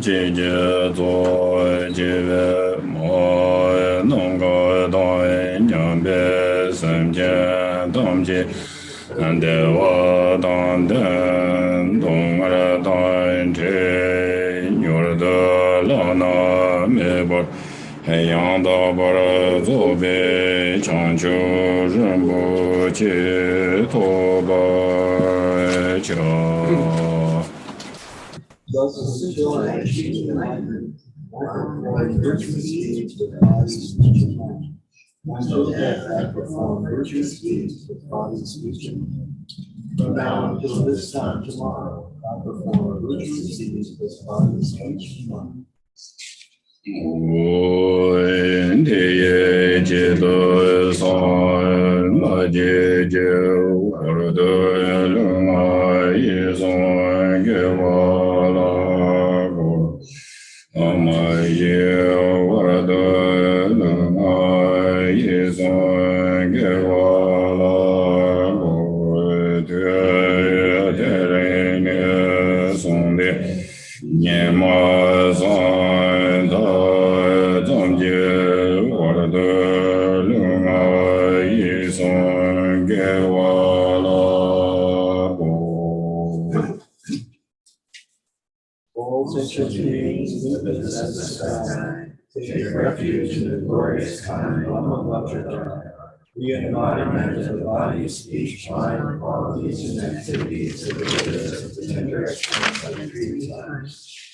姐姐做姐妹莫弄个当娘别生前当姐安得我当等东儿当这女儿的老那没不海洋到不了左边长久人不解脱不求Thus is still and achieving enlightenment, perform virtuous deeds with body, speech, and mind. Until death, I perform virtuous deeds with body, speech, and mind. From now until this time tomorrow, I perform virtuous deeds with body, speech, and mind. 无因地业界的三那界界我的人爱一生给我了过阿玛耶我的人爱一生给我了过对对人的送的年马上的总结我的人爱一生给我了All sentient beings live in the sky, take refuge in the glorious kind of Dhammapada. The embodiment of the body, speech, mind, qualities, and activities of the Buddhas of the 10 directions and 3 times.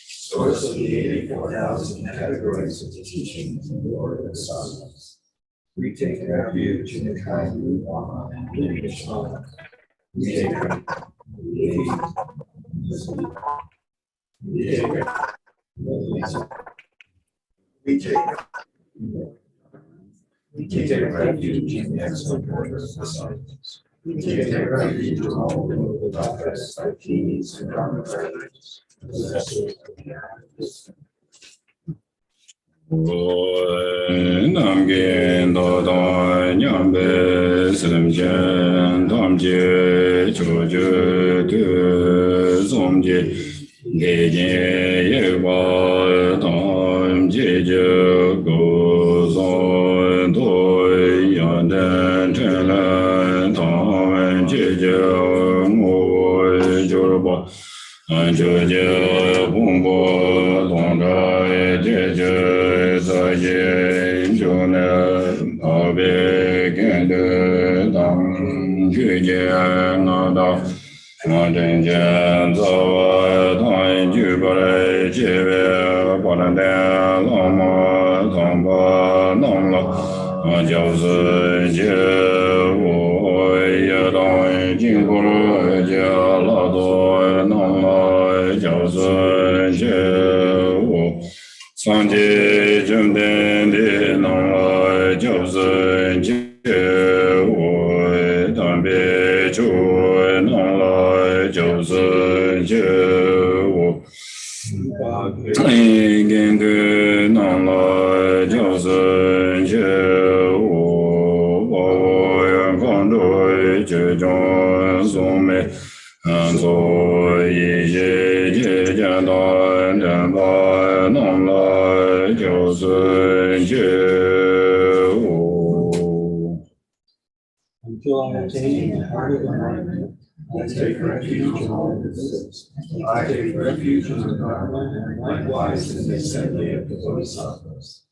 Source of the 84,000 categories of the teachings of the Lord of Silence. We take refuge in the kind root Dhamma and lineage Dhamma. We take refuge in we take refuge in the excellent orders of the science. We take refuge in all the noble doctrines, our keys and dharmagraphs, possessors of the art. 南边道大娘被生前当街求救的总结，给见也把当街就go son对样的成了他们解决我就是把。这就红波同着解决在研究呢，旁边跟着当去见那道，我真见走当去不来解决，不能的老么同不弄了，我就是解我也当经过了解老多弄了。就是觉悟，上界正定的能来，就是觉悟，当别处能来，就是觉悟，一根根能来，就是觉悟，我愿光对最终颂美。所以一切断正法能来就是觉悟。Until I attain the heart of enlightenment, I take refuge in all the Buddhas. I take refuge in the Dharma and likewise in the assembly of the Bodhisattvas.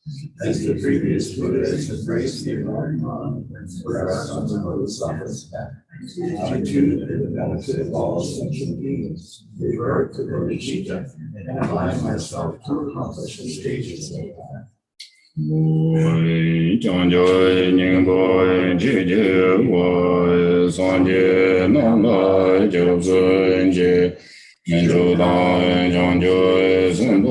As the previous Buddhas embraced the enlightened mind and progressed on the Bodhisattva's path, I too, for the benefit of all sentient beings, revert to bodhicitta and align myself to accomplish the stages of the path. 我将就宁波解决我三界能来就是解，民主党将就生发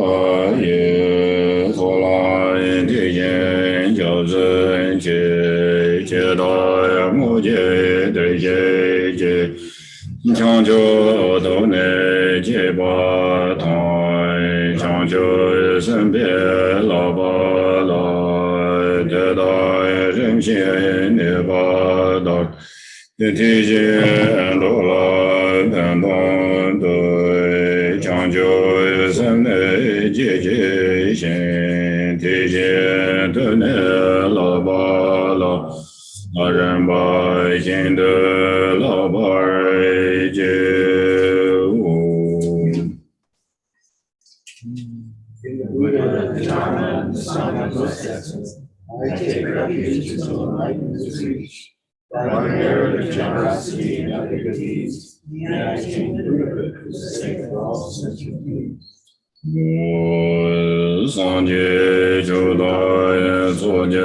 也后来体验就是解解到目前对解将就都能解把他将就身边老爸。得到人间的报道，体现出了感动对讲究生的姐姐先提前的那老巴拉，那人百姓的老巴儿接我。In the Buddha, the Dharma, and the Sangha process, I take refuge until enlightenment is reached. By the merit of generosity and ethical deeds, and I attain Buddhahood for the sake of all sentient beings. 我上界就来，左界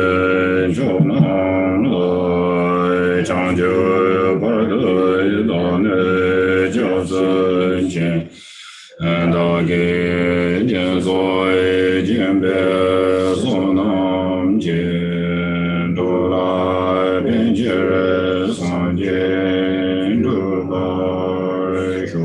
就能来，长久不退，到内就尊前，大给见所见别所能见，都来并且上见诸来受。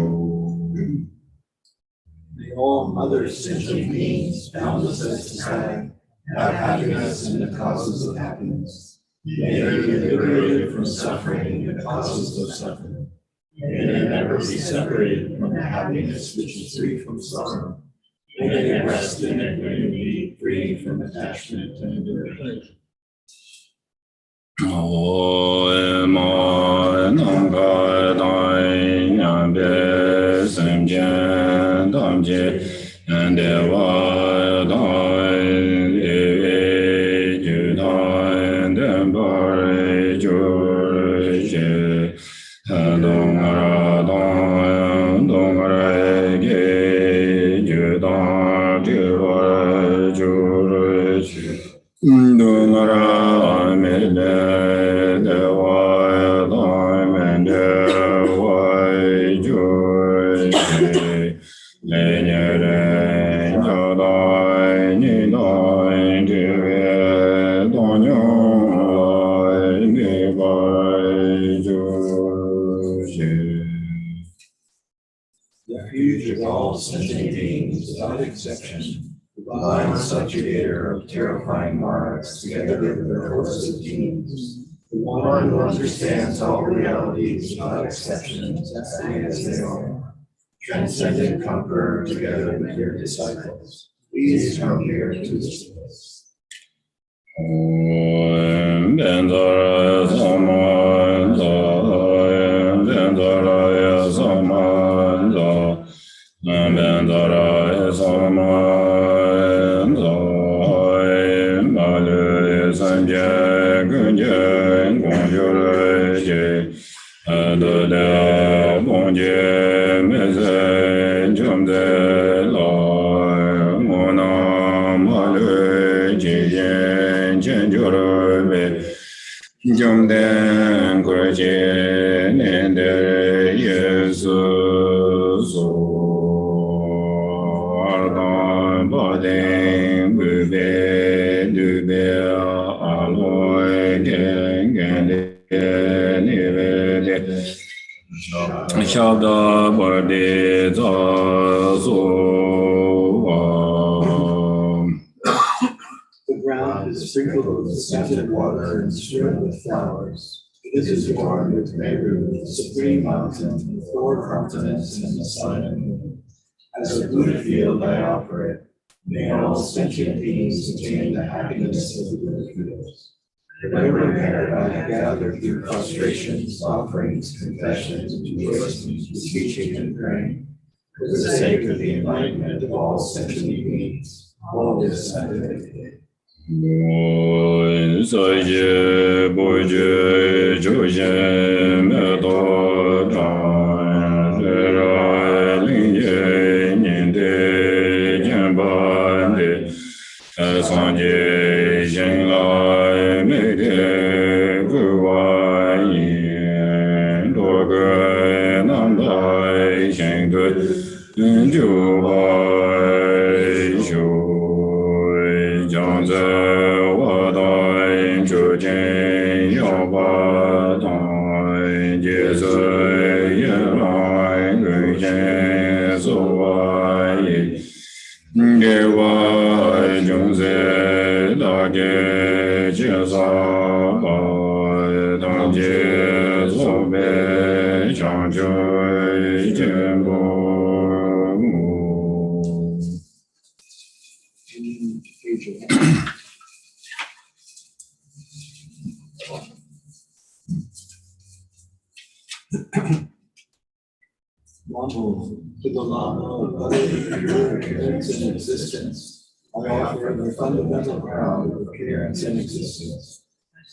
May all other sentient beings, boundless as the sky, have happiness and the causes of happiness. May they be liberated from suffering and the causes of suffering. May they never be separated from the happiness which is free from sorrow. May they rest in equanimity, free from attachment and endurance. 我们能够当两边身边当街，的我当就当的不就是东儿给就当这我就是。东儿没来的我当面的我就是来年人就来你来这边当牛来你来就是。Refuge of all sentient beings without exception. Divine subjugator of terrifying monarchs together with their hosts of demons, the one who understands all realities without exceptions as they are, transcendent conqueror together with your disciples. Please come here to this place. 三界根见光就来见，得了光见没在正在来，我那么来见见就来呗，正在快见念的耶稣所。Ba ding bu be du be a loi gen gen de ni be de shabda ba de za so. The ground is sprinkled with scented water and strewn with flowers. This is adorned with Meru, the supreme mountain, the four continents, and the sun and moon. As a Buddha field I offer it. May all sentient beings attain the happiness of the Buddha fields. Whatever merit I have gathered through prostrations, offerings, confessions, rejoicings, teaching, and praying, for the sake of the enlightenment of all sentient beings, all this I dedicate. 我在界不觉出现没多长，虽然灵界念的见般的，三界醒来没得不完言，多个南来相对就白修。将在我当就见要把当结色也来更见所外给我众生大给介绍当结所被长久见不 into future. Namo to the Lama of other appearance and existence. I offer the fundamental ground of appearance and existence.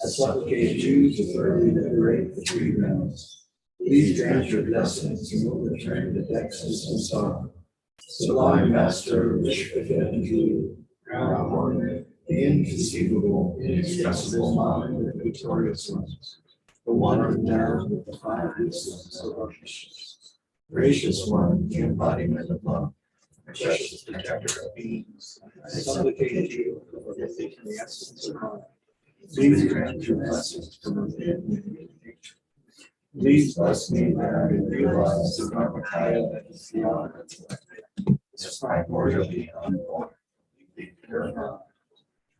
I supplicate you to thoroughly liberate the three realms. Please grant your blessings and overturn the dexterous and sorrow. Sublime Master, wish fulfilling you, ground warrior, the inconceivable, inexpressible mind of victorious ones, the one endowed with the five wisdoms of our missions. Gracious one, the embodiment of love, precious protector of beings, I supplicate you for the essence of mind. Please grant your blessings from within and nature. Please bless me that I may realize the Dhammapada that is beyond intellect. This primordially unborn, pure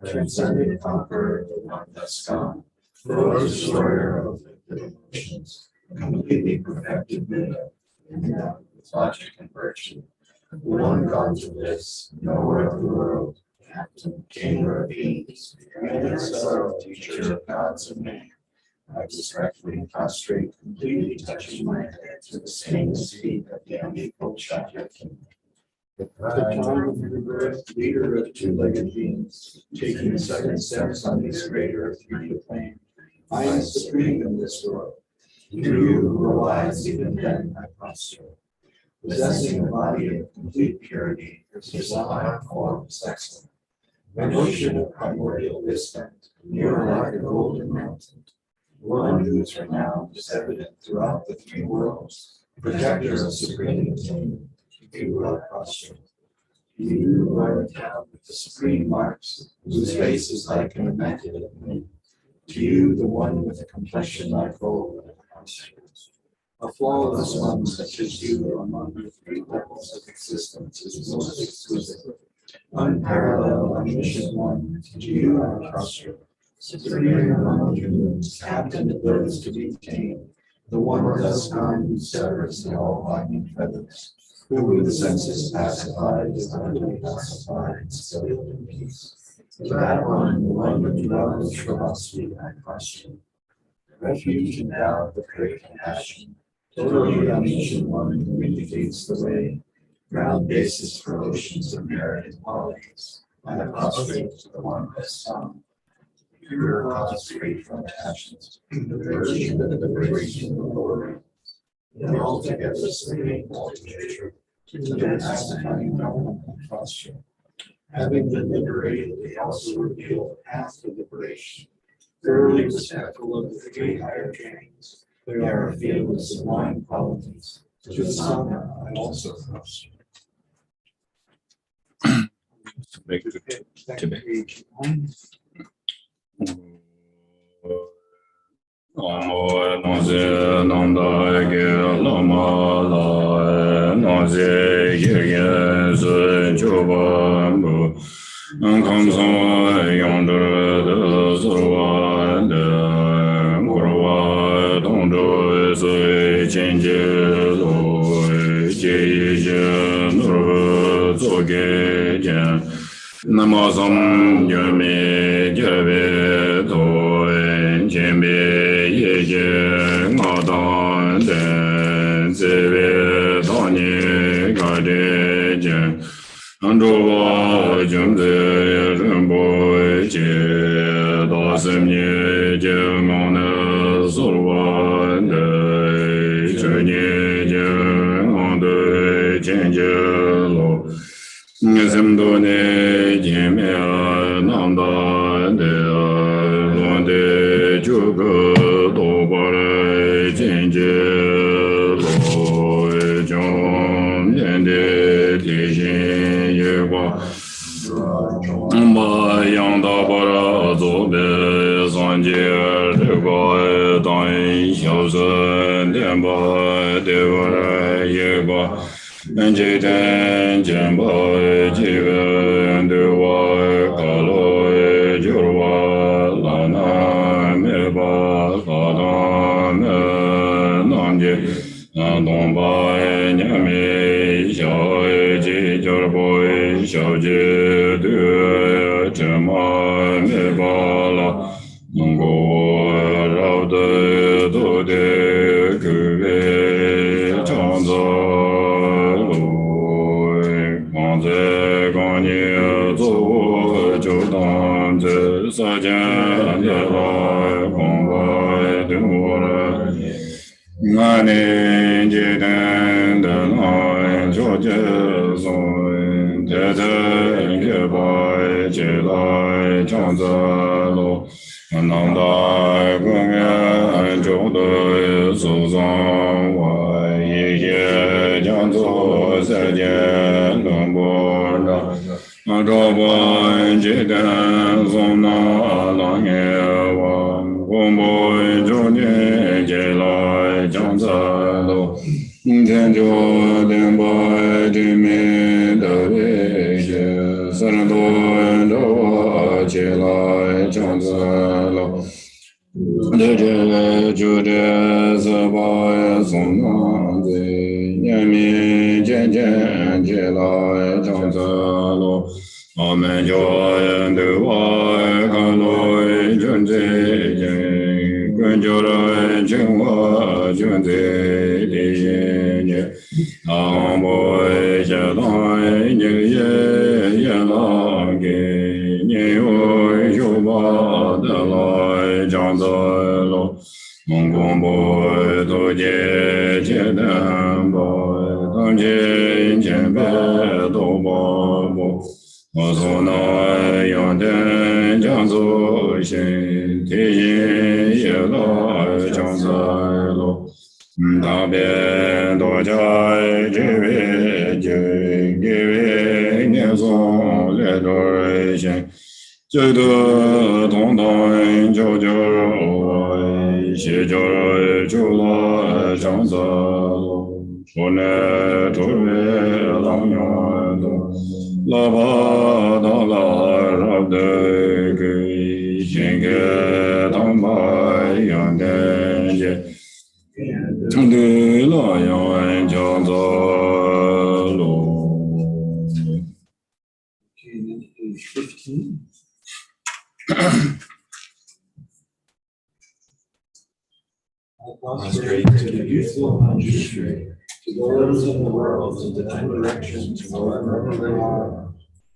transcendent conqueror of the one thus gone, the destroyer of the emotions, completely perfected Buddha, endowed with logic and virtue, the one God to bliss, knower of the world, captain, gainer of beings, and subtle teacher of gods and men. I respectfully prostrate, completely touching my head to the stainless feet of the unequal Chakra King. The time of your birth, leader of two-legged beings, taking 7 steps on this greater three-D plane, I am supreme in this world. To you who are wise, even then I prostrate. Possessing a body of complete purity, your sublime form is excellent. An ocean of primordial wisdom, you are like a golden mountain. One whose renown is evident throughout the three worlds, protector of supreme attainment, you are prostrate. You who are endowed with the supreme marks, whose face is like an immaculate moon. To you, the one with a complexion like gold, a flawless one such as you among the three levels of existence is most exquisite. Unparalleled, omniscient one, to you I prostrate. Supreme among humans, captain of those to be tamed, the one thus gone who severs the all-binding feathers, who with the senses pacified is utterly pacified and still in peace. To that one, the one who dwells philosophy I prostrate. Refuge endowed with great compassion, totally omniscient one who indicates the way, ground basis for oceans of merit and qualities. I prostrate to the one thus gone. Pure cause free from passions, the virtue of the liberation of the Lord, the altogether supreme nature, to the pacifying realm and posture. Having been liberated, they also reveal the path to liberation. Thoroughly respectful of the three higher trains, they are a field of sublime qualities. To the Sangha, I also prostrate. Namo Nonze Nanda Ge Lama La Nonze Ge Ze Choba Mu Kamsa Yonder De Sorwa De Gurwa Dondo Se Chenje Lo Je Je Nur Zoge Jen Namazam Yame Jave To Jembe Ye Madan Den Zeve Dani Gade Jen Androva Jumde Rumbo Je Dasem Ye Jemane Sorwa De Jenye Jemande Jenje Lo Semdone Jemea Nanda De Londe Juga Dobare Jenje Lo Jom Dende Tijin Yegwa Mba Yangda Bara Zobe Sanje Rega Dan Xiaozen Denba Devara Yegwa Jiten Jemba Jive Dewa Kalo Jurwa Lana Meba Kadam Namje Domba Nyame Xiao Ji Jorbo Xiao Ji Chema Mebala Mungo Raude Dode Kuwe Chanza Lui Ganze Ganye Zo Chodan Ze Sajan De Lai Gongwai Dungwara Ngane Jiden De Lai Choje Zon Te Te Ge Bai Che Lai Chanza Lo Nang Dai Gong Ye Zhou De Su Zang Wai Yi Ye Jiang Zu Se Jian Dong Bo Na Zhou Bai Ji Den Song Na Lang Ye Wang Gong Bo Zhou Nian Jie Lai Jiang Zi Lo Tian Zhou Dian Bai Ji Min De Wei Xie San Du Zhou Jie Lai Jiang Zi Lo De Jie Ju De Se Bai Song Na Zi Nian Mi Jian Jian Jie Lai Jiang Zi Lo Amen Joy De Wai Kan Loi Jun Zi Jin Kun Jo Rai Jin Wa Jun Zi Li Yin Ye Ang Boi Xia Lai Ni Ye Ye Lang Ge Ni Wei Xiu Ba De Lai Jiang Zi Lo Mong Gong Boi Tu Jie Jie Dan Boi Tang Jie Qian Bei Du Ba Bo 我所乃阳天将作心，体心也来将在路。大便多加只为经，给为念诵列对心，最得同等九九为西九九来将在路。说乃诸位郎远东。 La ba da la ra de ge xin ge dang ba yang de ye chang de la yang jiang za lu. Page 15. I prostrate to the youthful magistrate, to those in the worlds of the 10 directions, wherever they are,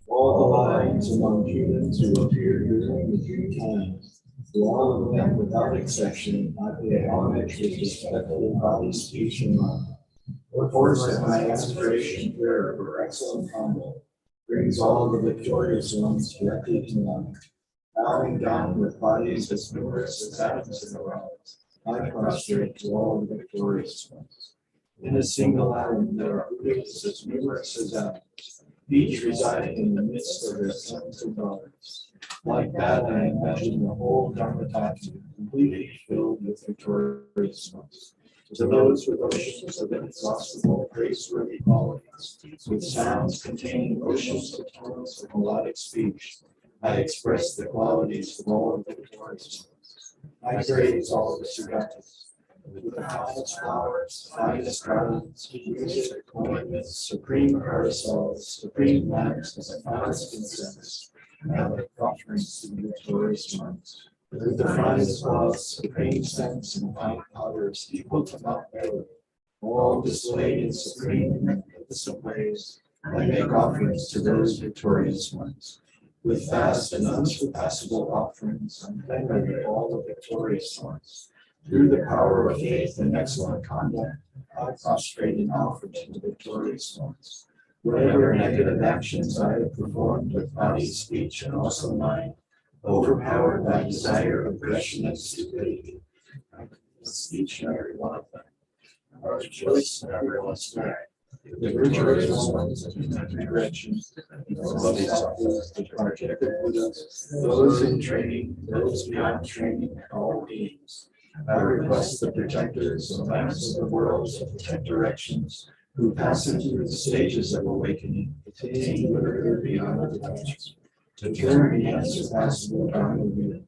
all the lines among humans who appear during the 3 times, to all of them without exception, I pay homage with respectful body, speech, and mind. Of course, that my aspiration prayer for excellent conduct brings all the victorious ones directly to mind. Bowing down with bodies as numerous as atoms in the realms, I prostrate to all the victorious ones. In a single atom, there are Buddhas as numerous as atoms, each residing in the midst of their sons and daughters. Like that, I imagine the whole Dhammapada completely filled with victorious ones. To those with oceans of inexhaustible, praiseworthy qualities, with sounds containing oceans of tones of melodic speech, I express the qualities of all the victorious ones. I praise all the Sugatas. With the finest flowers, finest garlands, music, ornaments, supreme parasols, supreme lamps, and finest incense, I make offerings to the victorious ones. With the finest cloths, supreme scents, and fine powders equal to Mount Meru, all displayed in supreme and magnificent ways, I make offerings to those victorious ones. With vast and unsurpassable offerings, I venerate all the victorious ones. Through the power of faith and excellent conduct, I prostrate and offer to the victorious ones. Whatever negative actions I have performed with body, speech, and also mind, overpowered by desire, aggression, and stupidity, I confess each and every one of them. I rejoice in everyone's merit. The virtuous ones in the directions, the bodhisattvas, the project Buddhas, those in training, those beyond training, and all beings. I request the protectors and lamps of the worlds of the 10 directions, who pass into the stages of awakening, attain liberty beyond the dimensions, to turn the unsurpassable Dharma wheel.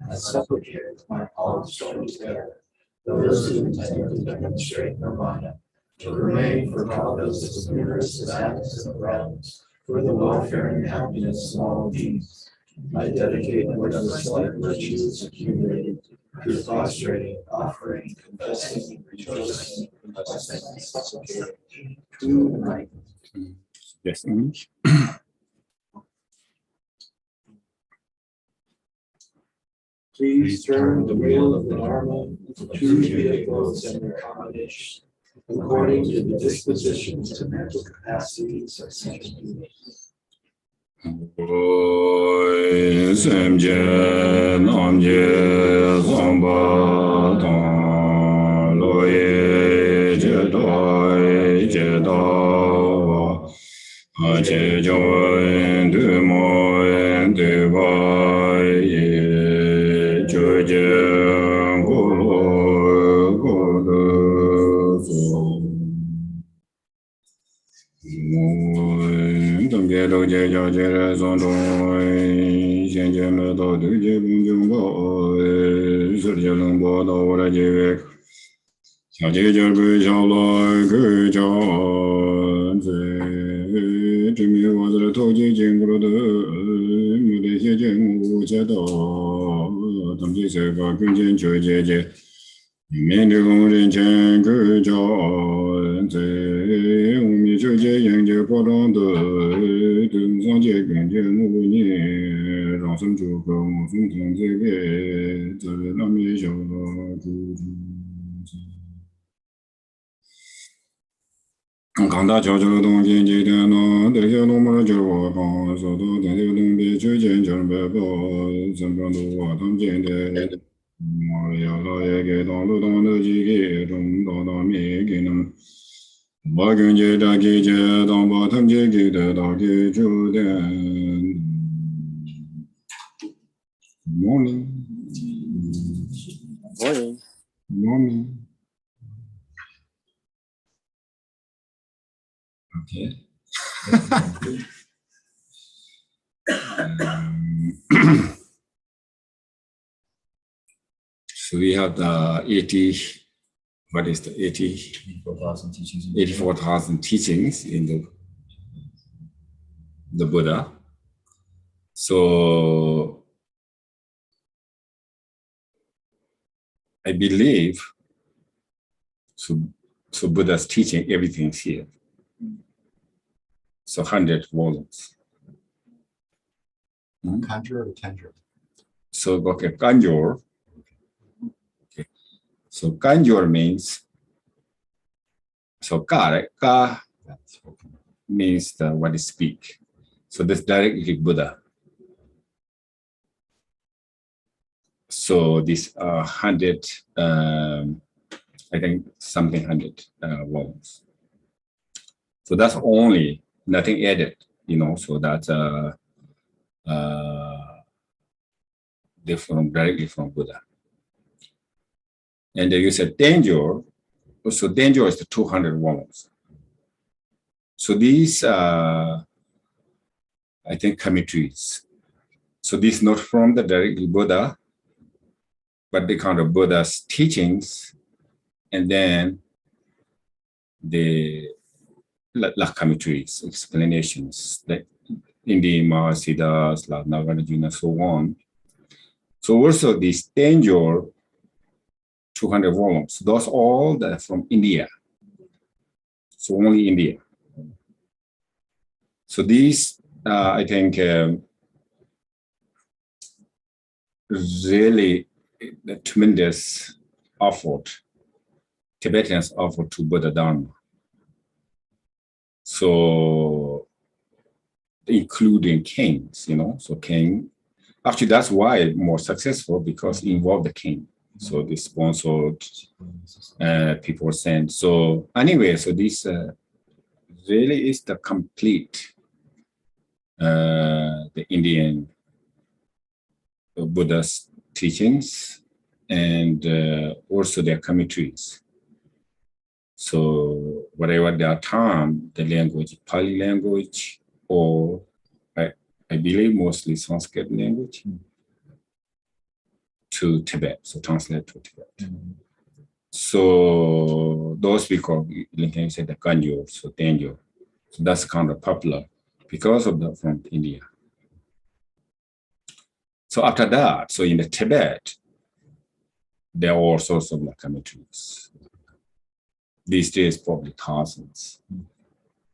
I supplicate with my palms joined together, those who intend to demonstrate Nirvana, to remain for kalpas as numerous as atoms in the realms, for the welfare and happiness of all beings, I dedicate whatever slight virtues accumulated through prostrating, offering, confessing, rejoicing, and blessing to enlightenment. Yes, English. Please turn the wheel of the Dharma into two vehicles and their combination, according to the dispositions to mental capacities of such beings. Samje namje samba tang loye je doi je da che join de mo de ba ye jo je go lo go lo so Dhammapada Kanda chocho dong jin ji den no, de xie dong ma zhe wo kong, so do den xie dong bi chu jin chen be bo, zhen ben du wa tam jin de, mo ya la ye ge dong lu dong de ji ge, dong dong dong mi ge nam, ba gen je da ge je, dong ba tam je ge de da ge chu den. Morning. Morning. Morning. Okay. So we have the 80, what is the 84,000 teachings. 84,000 teachings in the Buddha. So I believe, so Buddha's teaching, everything's here. So 100 volumes. Kanjur or Tenjur? So, okay, Kanjur. Okay. So Kanjur means, so Ka, right? Ka means what is speak. So this directly Buddha. So this 100, I think something 100 volumes. So that's only, nothing added, so that's they're directly from Buddha. And you said danger, so danger is the 200 volumes. So these, I think, commentaries. So these not from the directly Buddha, but they kind of Buddha's teachings, and then the commentaries, explanations, like Indima, Siddhas, Nagarjuna, so on. So also this danger, 200 volumes, those all that from India. So only India. So these, I think, really a tremendous effort, Tibetans offer to Buddha Dharma. So including kings, so king, actually that's why more successful, because it involved the king. So they sponsored, people sent. So anyway, so this really is the complete the Indian Buddha's teachings, and also their commentaries. So whatever their term, the language, Pali language, or I believe mostly Sanskrit language, to Tibet, so translate to Tibet. So those people, Lincoln said the Kanjur, so Tenjur. So that's kind of popular because of that from India. So after that, so in the Tibet, there are all sorts of commentaries. These days, probably thousands.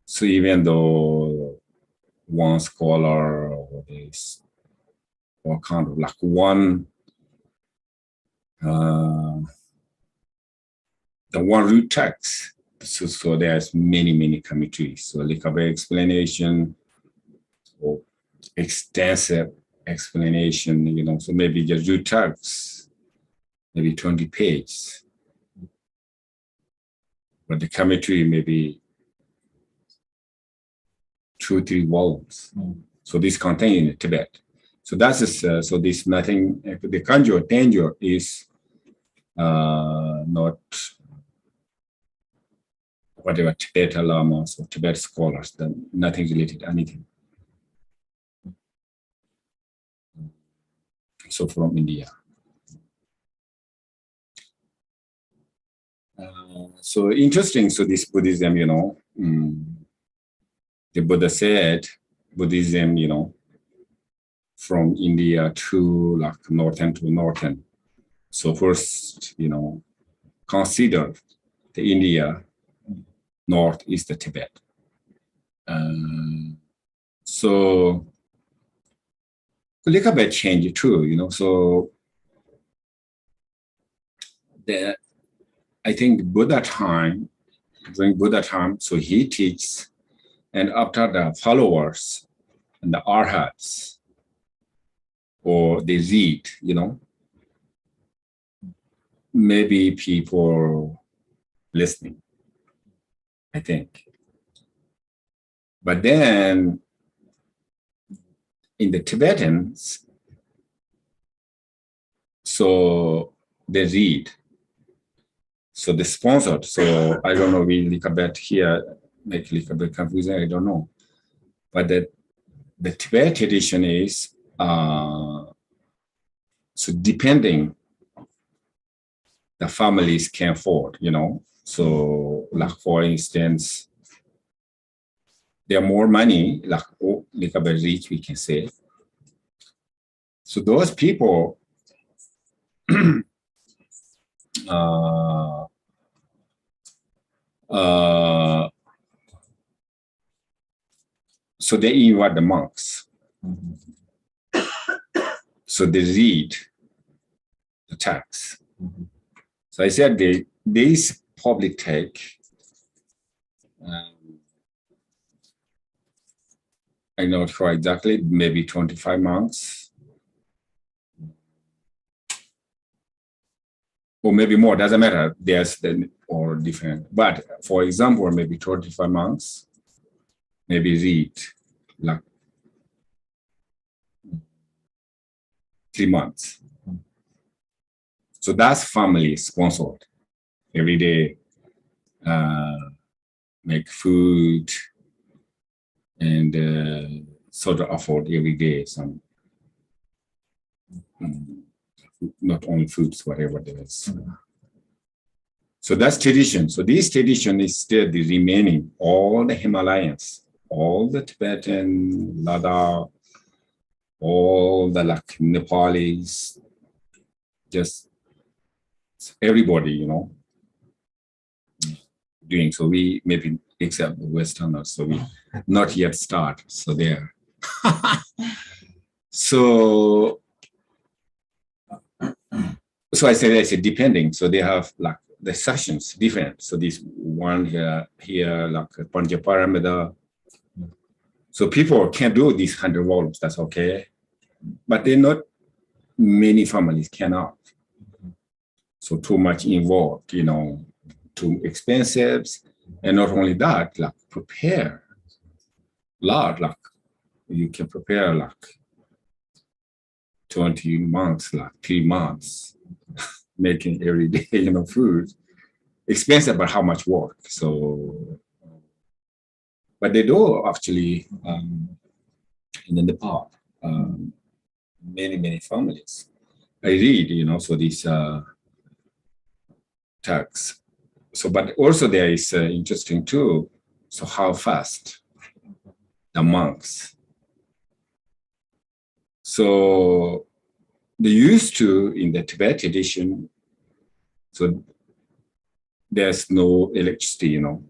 So even though one scholar or this, or kind of like one, the one root text. So there's many commentaries. So like a explanation or extensive explanation, so maybe just root text, maybe 20 pages. But the commentary maybe 2-3 volumes. So this contained in Tibet. So that's so this nothing. The kanjo tenjo is not whatever Tibetan lamas or Tibet scholars. Then nothing related to anything. So from India. So interesting. So this Buddhism, the Buddha said Buddhism, from India to like northern. So first, consider the India, north is the Tibet. So a little bit change too, so I think during Buddha time, so he teaches, and after the followers and the arhats, or they read, maybe people listening, I think. But then in the Tibetans, so they read. So they sponsored. So I don't know, we look a bit here, make a little bit confusing, I don't know. But the Tibet tradition is, so depending the families can afford, So like for instance, there are more money, like a little bit rich, we can say. So those people so they invite the monks. So they read the text. So I said this public take, I know for exactly, maybe 25 monks. Or maybe more, doesn't matter, there's or different. But for example, maybe 25 months, maybe read like 3 months. So that's family sponsored. Every day, make food and sort of afford every day some, not only foods, whatever there is. So that's tradition. So this tradition is still the remaining, all the Himalayas, all the Tibetan, Ladakh, all the like Nepalese, just everybody, doing. So we maybe except the Westerners, so we not yet start. So there. So I said depending. So they have like the sessions different. So this one here like Panjaparamida. So people can do these 100 volumes. That's okay, but they're not many families cannot. So too much involved, too expensive, and not only that, like prepare a lot. Like you can prepare like 20 months, like 3 months, making every day, food. Expensive, but how much work? So, but they do actually in Nepal, many families. I read, so these texts. So, but also there is interesting too. So how fast the monks. So they used to, in the Tibet tradition, so there's no electricity, you know.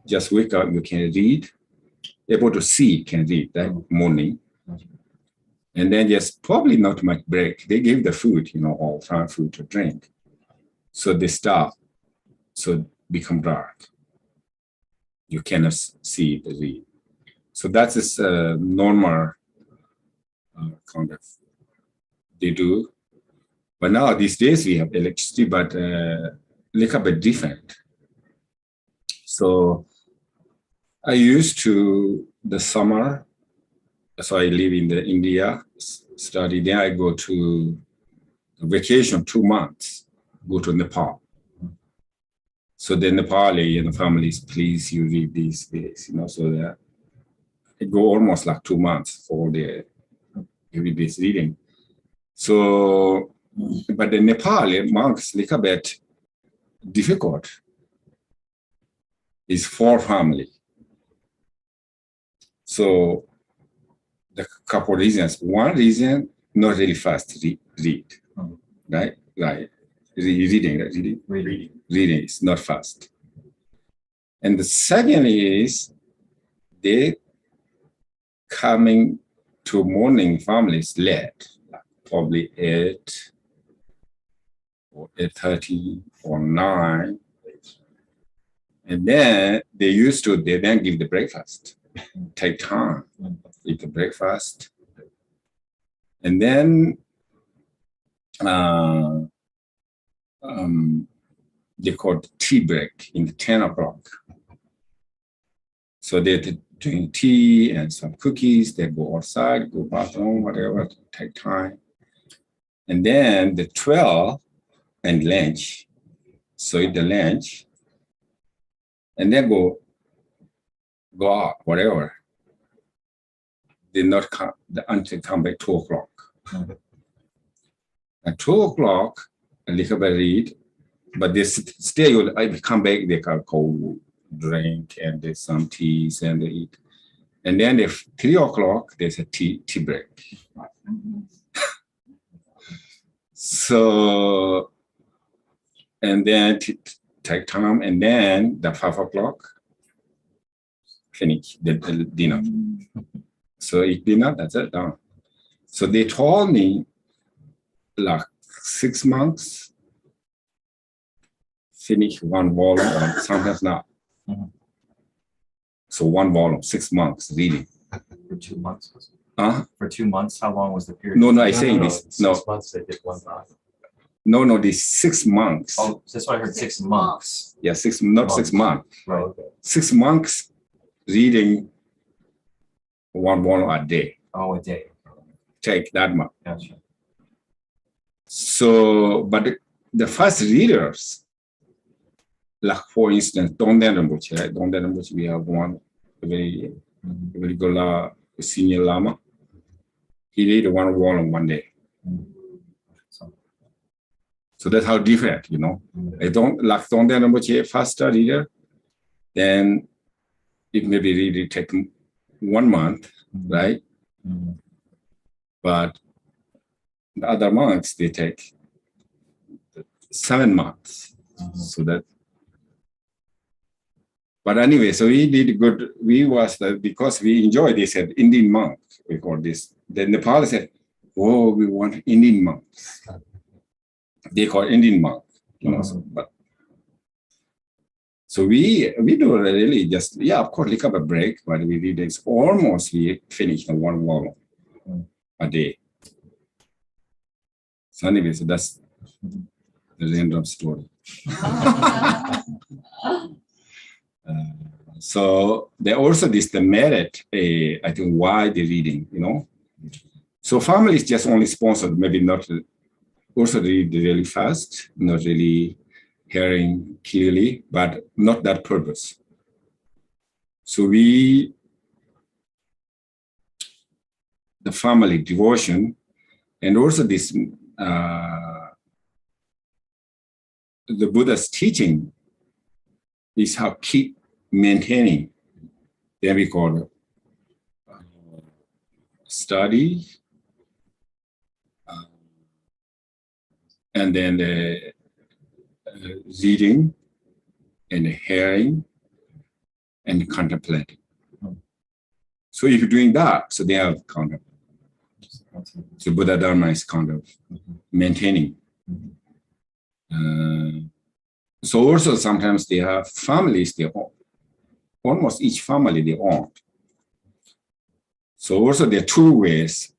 Just wake up, you can read. Able to see, can read that morning. And then just probably not much break. They give the food, you know, all time food to drink. So they stop, so become dark. You cannot see the read. So that is normal kind of they do. But now these days we have electricity, but a little bit different. So I used to the summer, so I live in the India, study. Then I go to vacation 2 months, go to Nepal. So the Nepali and the families, please, you read these days, you know, so that it go almost like 2 months for the every day's reading. So, but the Nepali monks, little bit difficult. It's for family. So the couple reasons. One reason, not really fast read, right? Right. Reading is not fast. And the second is they coming to morning families late, probably 8 or 8:30 or 9. And then they then give the breakfast, take time, eat the breakfast. And then they call it tea break in the 10 o'clock. So they drink tea and some cookies, they go outside, go bathroom, whatever, take time. And then the 12 and lunch. So eat the lunch. And then go out, whatever. They not come until come back 2 o'clock. At 2 o'clock, a little bit read, but they still, I come back, they can cold drink and there's some teas and they eat. And then if 3 o'clock, there's a tea break. So, and then take time, and then the 5 o'clock, finish the dinner. So eat dinner, that's it, done. So they told me, like 6 months, finish 1 volume, or sometimes not. So 1 volume, 6 months reading. For 2 months? Huh? For 2 months, how long was the period? No, I saying this. No. 6 months, they did 1 month. No, this 6 months. Oh, that's why I heard 6 months. Yeah, not 6 months. Right. Okay. 6 months reading 1 volume a day. Oh, a day. Take that much. Gotcha. So, but the first readers, like for instance, Dondan Rinpoche, right? Dondan Rinpoche, we have one very good senior Lama. He read 1 volume 1 day. So that's how different, you know. I don't like Dondan Rinpoche, faster reader, then it maybe really take 1 month, right? But the other months, they take 7 months. So that, but anyway, so we did good. We was because we enjoy this at Indian monk, we call this. Then Nepal said, oh, we want Indian monks. They call Indian monk, you know. So we do really just, yeah, of course, lick up a break, but we did this almost, we finished the 1 volume a day. So anyway, so that's the random story. So they also this the merit, I think, why the reading, you know. So families just only sponsored, maybe not also read really fast, not really hearing clearly, but not that purpose. So the family devotion, and also this, the Buddha's teaching is how keep maintaining. Then we call study, and then the reading and hearing and contemplating. So if you're doing that, so they have kind of, so Buddha Dharma is kind of maintaining. So also sometimes they have families they own. Almost each family they own. So also there are two ways.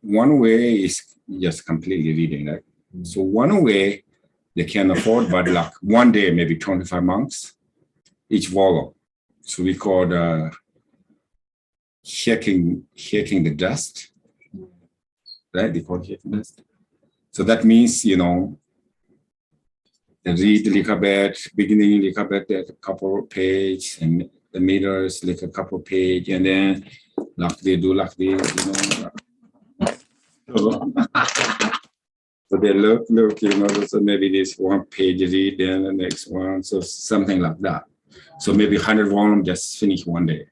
One way is just completely reading, right? So one way they can afford, but like one day, maybe 25 monks, each volume. So we call shaking the dust, right? They call shaking dust. So that means, you know, they read a little bit, beginning a little bit, a couple of pages, and the meters, like a couple of pages, and then like they do like this, you know. So they look, you know, so maybe this one page read, then the next one, so something like that. So maybe 100 volume just finish one day.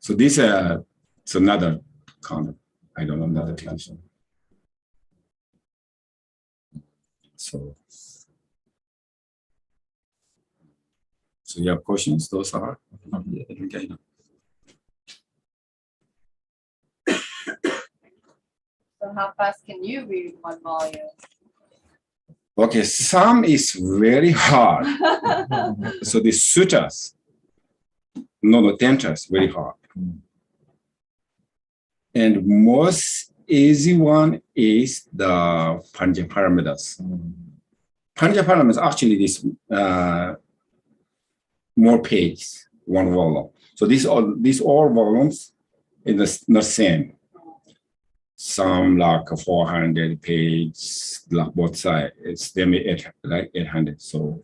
So this it's another kind of, I don't know, another tradition. So you have questions? Those are. Okay. So how fast can you read one volume? Okay, some is very hard. So the sutras, no, tantas, very hard. And most easy one is the Panchaparamidas. Panchaparamidas actually this more pages, one volume. So these all volumes in the not same. Some like 400 pages, like both sides. It's them 800. So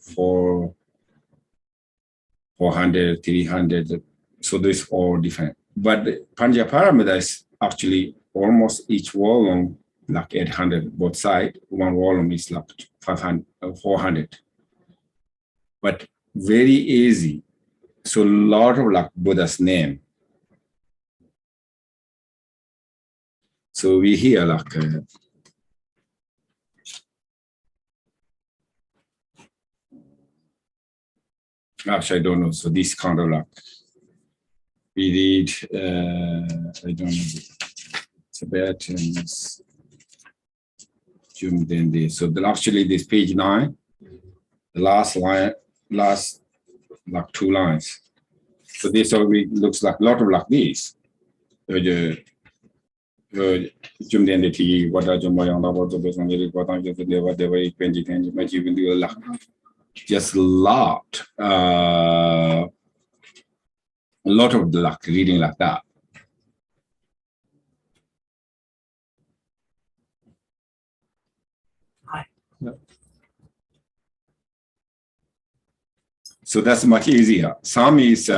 400, 300. So this all different. But Panchaparamita is actually almost each volume like 800 both sides. One volume is like 500, 400. But very easy. So a lot of like Buddha's name. So we hear like actually I don't know. So this kind of like we read I don't know Tibetans. So actually this page 9, the last line, last like 2 lines. So this already looks like a lot of like this. Just a lot of like reading like that. So that's much easier. Some is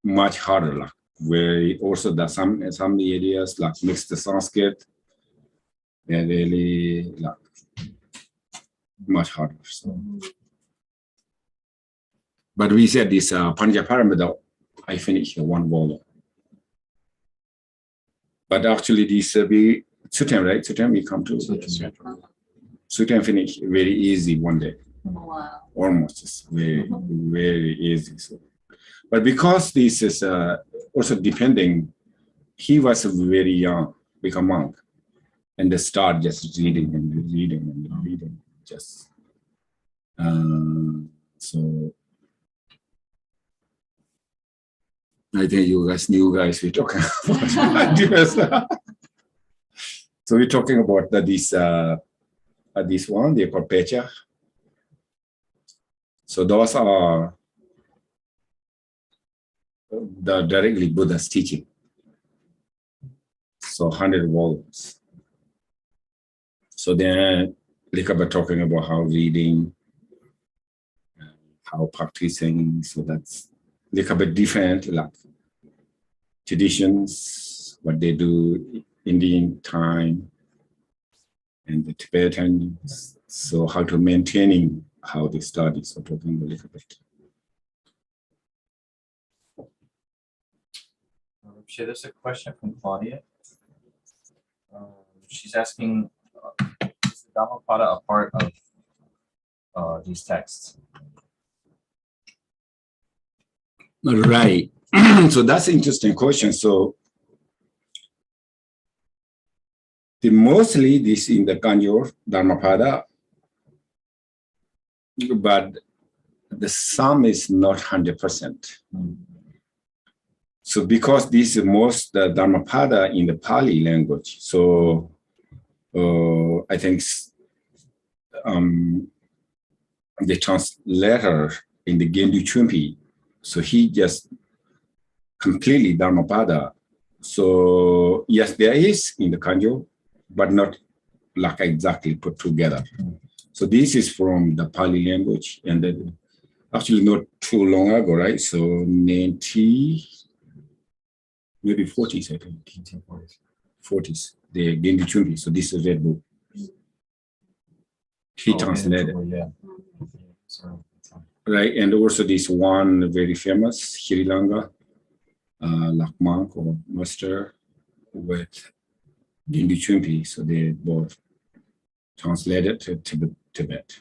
much harder. Like very also that some areas like mixed the Sanskrit, they're really like much harder. So. But we said this Panchaparamita, I finished one volume. But actually this we Sutam, right? Sutam we come to Sutam finish very easy one day. Wow. Almost just very, very easy. So. But because this is also depending, he was very young, become monk, and they start just reading and reading and reading. Just so I think you guys, new guys, we're talking about this. So we're talking about this one, they call Pecha. So those are the directly Buddha's teaching. So 100 volumes. So then Likaba talking about how reading, how practicing. So that's Likaba different like traditions, what they do Indian time and the Tibetans. So how to maintaining how they study. So talking a little bit. There's a question from Claudia. She's asking, Dhammapada a part of these texts? Right. So that's an interesting question. So mostly this in the Kanjur Dhammapada, but the sum is not 100%. So because this is most the Dhammapada in the Pali language, so I think the translator in the Gendu Chumpi, so he just completely Dhammapada. So yes, there is in the Kanjur, but not like exactly put together. So this is from the Pali language, and then actually not too long ago, right? So 90, maybe 40s, I think. 1940s. 40s, the Gendu Chumpi. So this is red book. He translated. Yeah. Sorry. Right, and also this one very famous Sri Lanka, like monk or master with Gendu Chumpi. So they both translated to Tibet.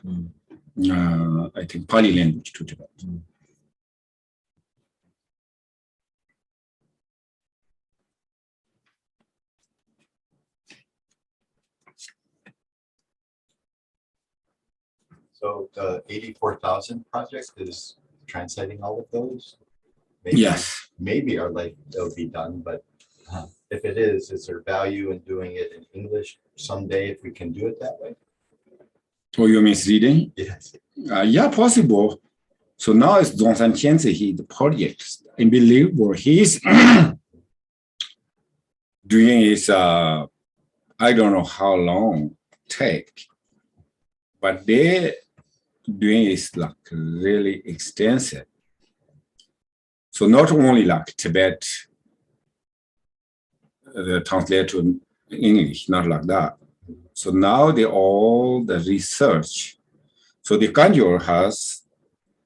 I think Pali language to Tibet. So the 84,000 project is translating all of those? Maybe, Yes. Maybe our life it'll be done, but if it is there value in doing it in English someday if we can do it that way? Oh, you mean reading? Yes. Yeah, possible. So now it's Zongsan Tianzi, the project. Unbelievable. He's doing his, I don't know how long take, but they doing is like really extensive. So not only like Tibet, the translate to English, not like that. So now all the research. So the Kanjur has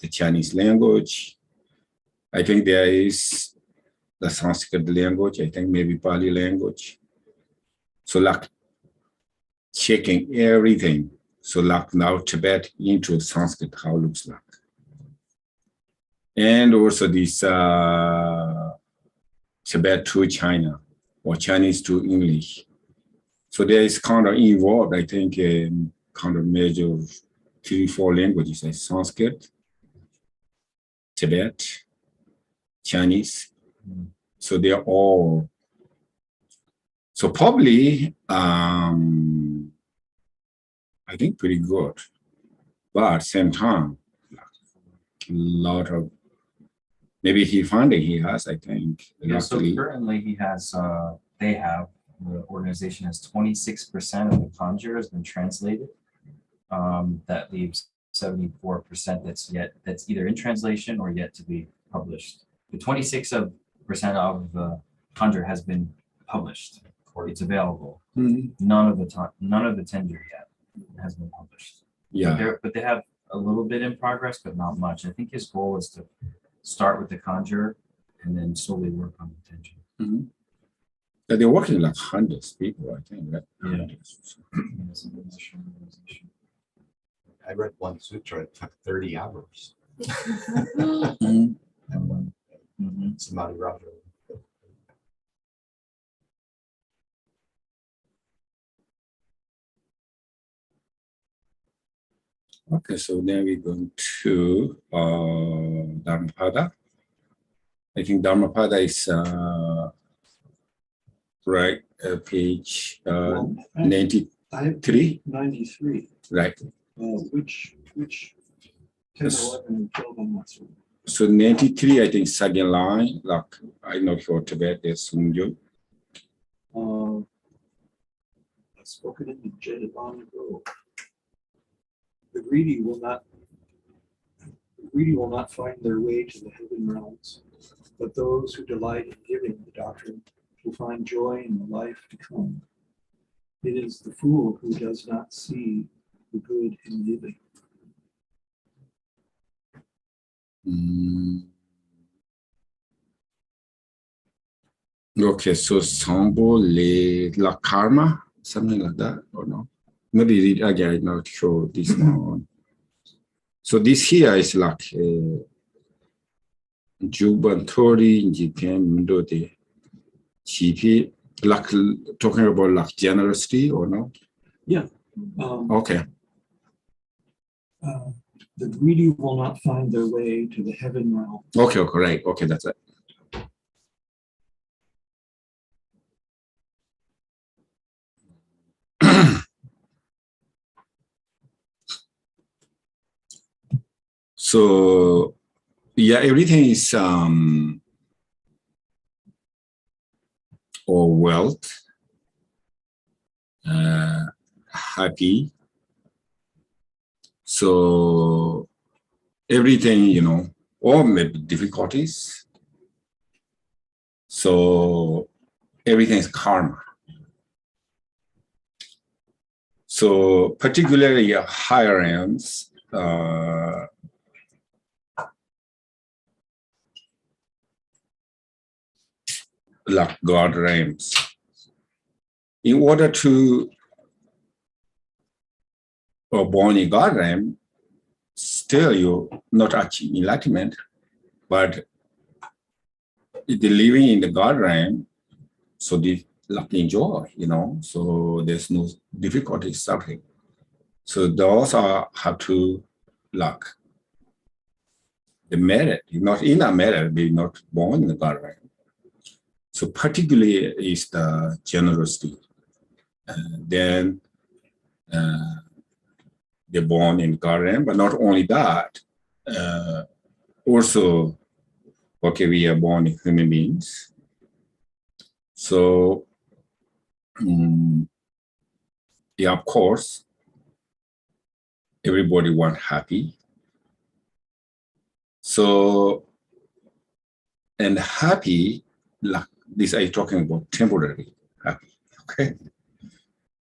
the Chinese language. I think there is the Sanskrit language. I think maybe Pali language. So like checking everything. So like now Tibet into Sanskrit, how it looks like. And also this Tibet to China or Chinese to English. So there is kind of involved, I think, kind of major 3-4 languages like Sanskrit, Tibet, Chinese. So they're all, so probably, I think pretty good. But at the same time, a lot of, maybe funding he has, I think. Yeah, so currently he has, the organization has 26% of the Kanjur has been translated. That leaves 74% that's either in translation or yet to be published. The 26% of the Kanjur has been published, or it's available. None of the Tenjur yet has been published. Yeah. But they have a little bit in progress, but not much. I think his goal is to start with the Kanjur and then slowly work on the Tenjur. They're working like hundreds of people, I think. Right? Yeah. I read one sutra, it took 30 hours. Samadhi Raja. Okay, so then we go to Dhammapada. I think Dhammapada is right, page 93. 93. Right. Which 10, 11, and 12 I'm not sure. So 93, I think second line, like I know for Tibet is Sungju. Spoken in the Jedabana Grove. The greedy will not find their way to the heaven realms, but those who delight in giving the doctrine will find joy in the life to come. It is the fool who does not see the good in giving. Okay, so Sambo le la karma, something like that, or no? maybe read again, not show this one. So this here is like Juban Tori in Japan, GP, like talking about like generosity or no? Yeah. Okay. The greedy will not find their way to the heaven realm. Okay, right. Okay, that's it. So yeah, everything is or wealth, happy. So everything, you know, or maybe difficulties. So everything is karma. So particularly higher realms, like God realms. In order to born in God realm, still you not achieve enlightenment, but the living in the God realm, so the like enjoy, you know, so there's no difficulty suffering. So those are have to like the merit, not in a merit, they're not born in the God realm. So particularly is the generosity. Then they're born in God realm, but not only that, also, okay, we are born human beings. So, yeah, of course, everybody want happy. So, and happy, like this, I'm talking about temporary happy, okay?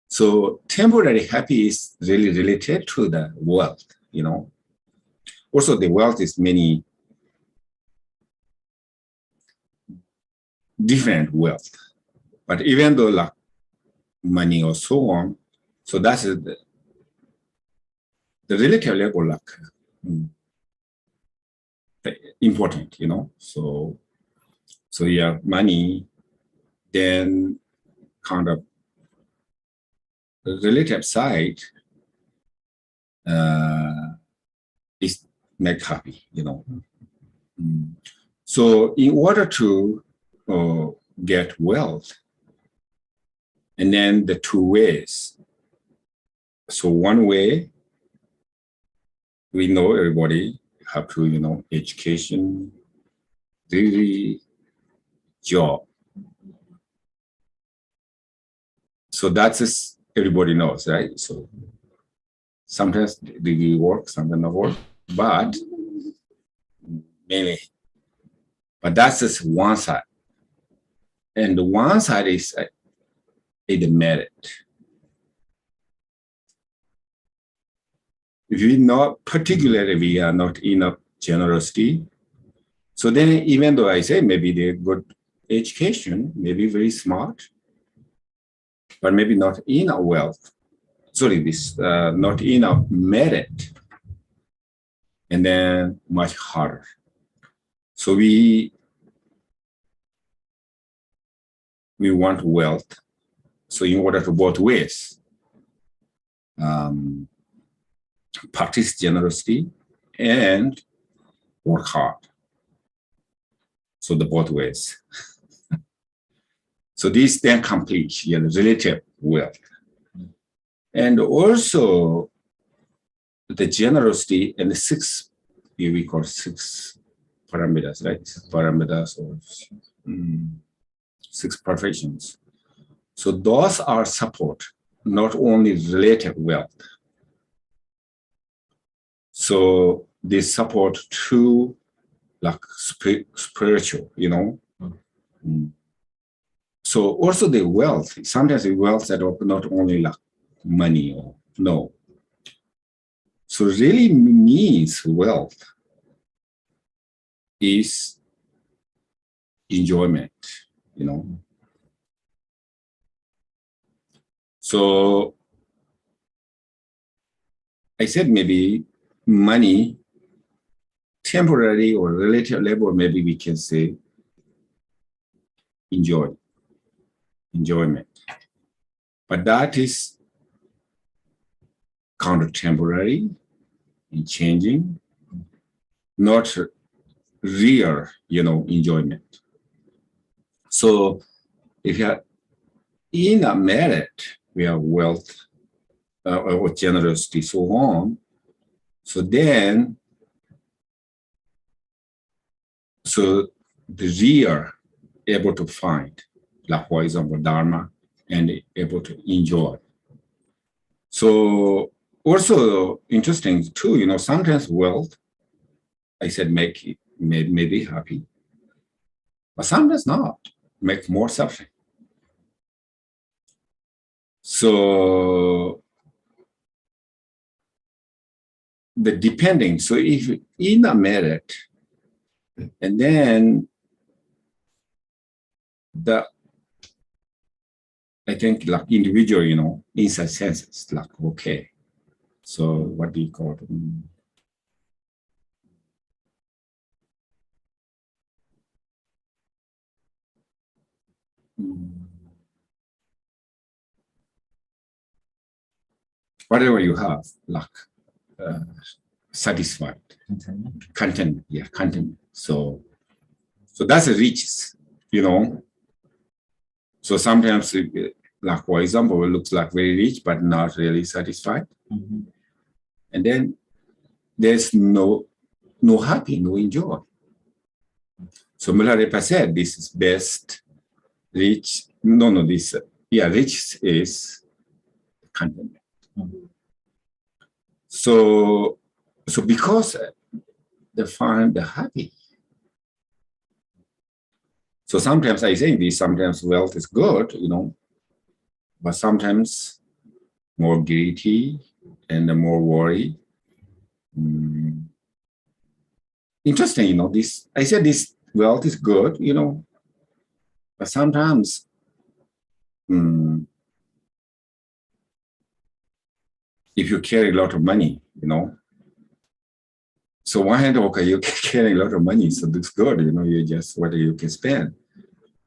So temporary happy is really related to the wealth, you know. Also, the wealth is many different wealth, but even though like money or so on, so that's the relative level like important, you know. So yeah, money, then kind of the relative side is make happy, you know. So in order to get wealth, and then the two ways. So one way, we know everybody have to, you know, education, degree, job. So that's everybody knows, right? So sometimes degree work, sometimes not work, but mainly, but that's just one side. And the one side is the merit. If we not, particularly we are not enough generosity, so then even though I say maybe they're good education, maybe very smart, but maybe not enough wealth, sorry, this not enough merit, and then much harder. So we want wealth. So in order to both ways, practice generosity and work hard. So the both ways. So this then complete relative wealth. And also the generosity and the six, we call six parameters, right? Parameters or six perfections. So those are support, not only relative wealth. So they support to like spiritual, you know. So also the wealth, sometimes the wealth that are not only like money or no. So really means wealth is enjoyment, you know. So I said maybe money, temporary or relative level, maybe we can say enjoyment. But that is kind of temporary and changing, not real, enjoyment. So if you are in a marriage where wealth or generosity, so on, so then, so the real able to find, like for example, Dharma, and able to enjoy. So also interesting too, sometimes wealth, I said, make maybe happy, but sometimes not, make more suffering. So the depending, so if in a marriage, and then I think like individual, inside senses, like, okay. So what do you call it? Whatever you have, like satisfied. Contentment, yeah, contentment. So that's a riches. So sometimes, like for example, it looks like very rich, but not really satisfied. And then there's no happy, no enjoy. So Milarepa said, this is best rich. No, rich is contentment. So because they find the happy. So sometimes I say this, sometimes wealth is good, but sometimes more guilty and more worry. Interesting, this, I said this wealth is good, but sometimes if you carry a lot of money, so one hand, okay, you carry a lot of money, so that's good, you just whether you can spend.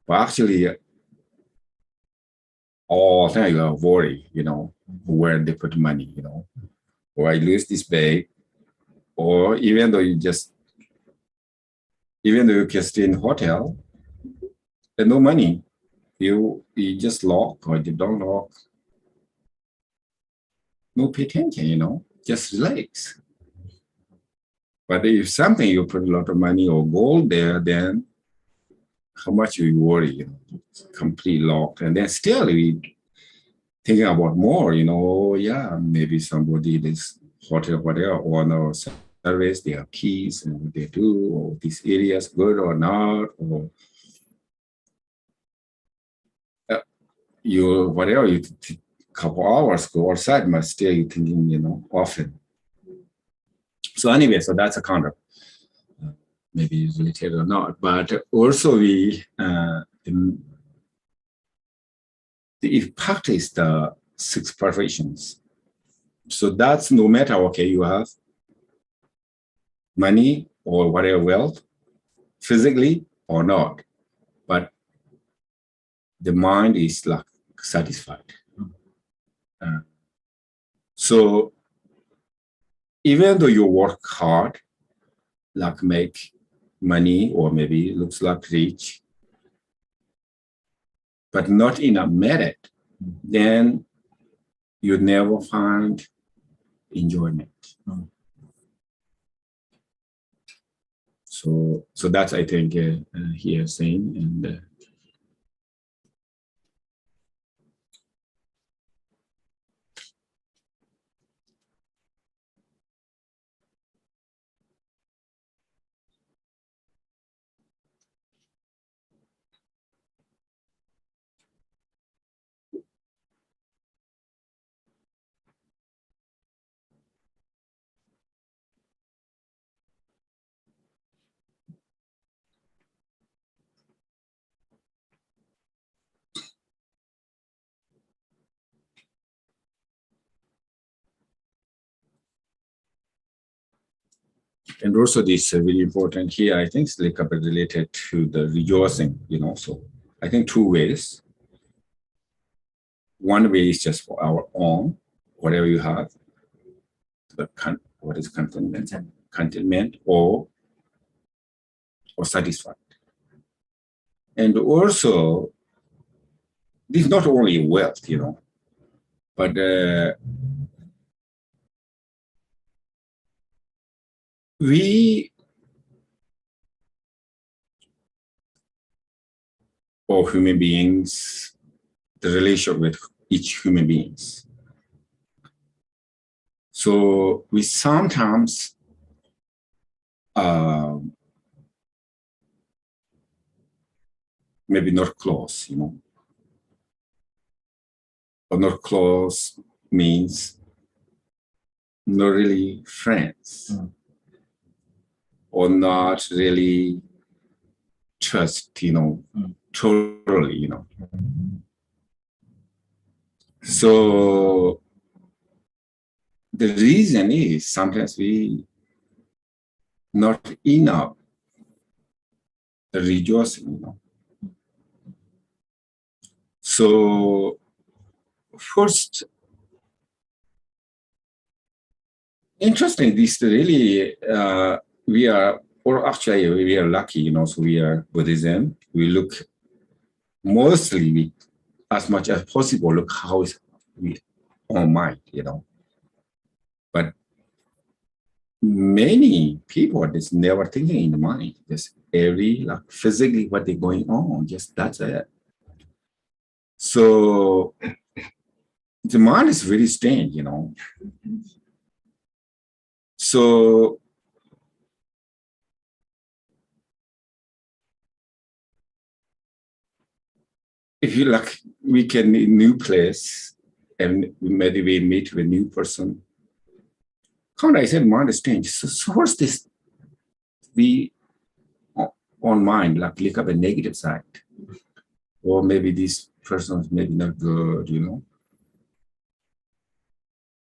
But actually, all the time you are worried, where they put money, or I lose this bag, or even though you can stay in hotel, and no money, you just lock or you don't lock. No pay attention, just relax. But if something you put a lot of money or gold there, then how much you worry, complete locked. And then still we thinking about more, yeah, maybe somebody this hotel, whatever, or no service, they have keys and what they do, or this area is good or not, or you, whatever, you couple hours go outside, but still you thinking, often. So anyway, so that's a kind of maybe related or not, but also we if practice the 6 perfections. So that's no matter, okay, you have money or whatever wealth, physically or not, but the mind is like satisfied. So even though you work hard, like make money or maybe looks like rich, but not in a merit, then you never find enjoyment. So that's, I think, here saying, and And also this very important here, I think it's like a bit related to the rejoicing, so I think two ways. One way is just for our own, whatever you have, what is contentment? Contentment or satisfied. And also, this is not only wealth, but we, or human beings, the relation with each human beings. So we sometimes maybe not close, or not close means not really friends, or not really trust, totally, So the reason is sometimes we not enough rejoicing, So first, interesting, this really, we are lucky, so we are Buddhism. We look mostly, as much as possible, look how is we own mind, But many people just never thinking in the mind, just physically what they're going on, just that's it. So the mind is very strange, So if you like, we can in new place and maybe we meet with a new person. How I said mind is strange. So what's this? We on mind, like look up a negative side. Or maybe this person is maybe not good,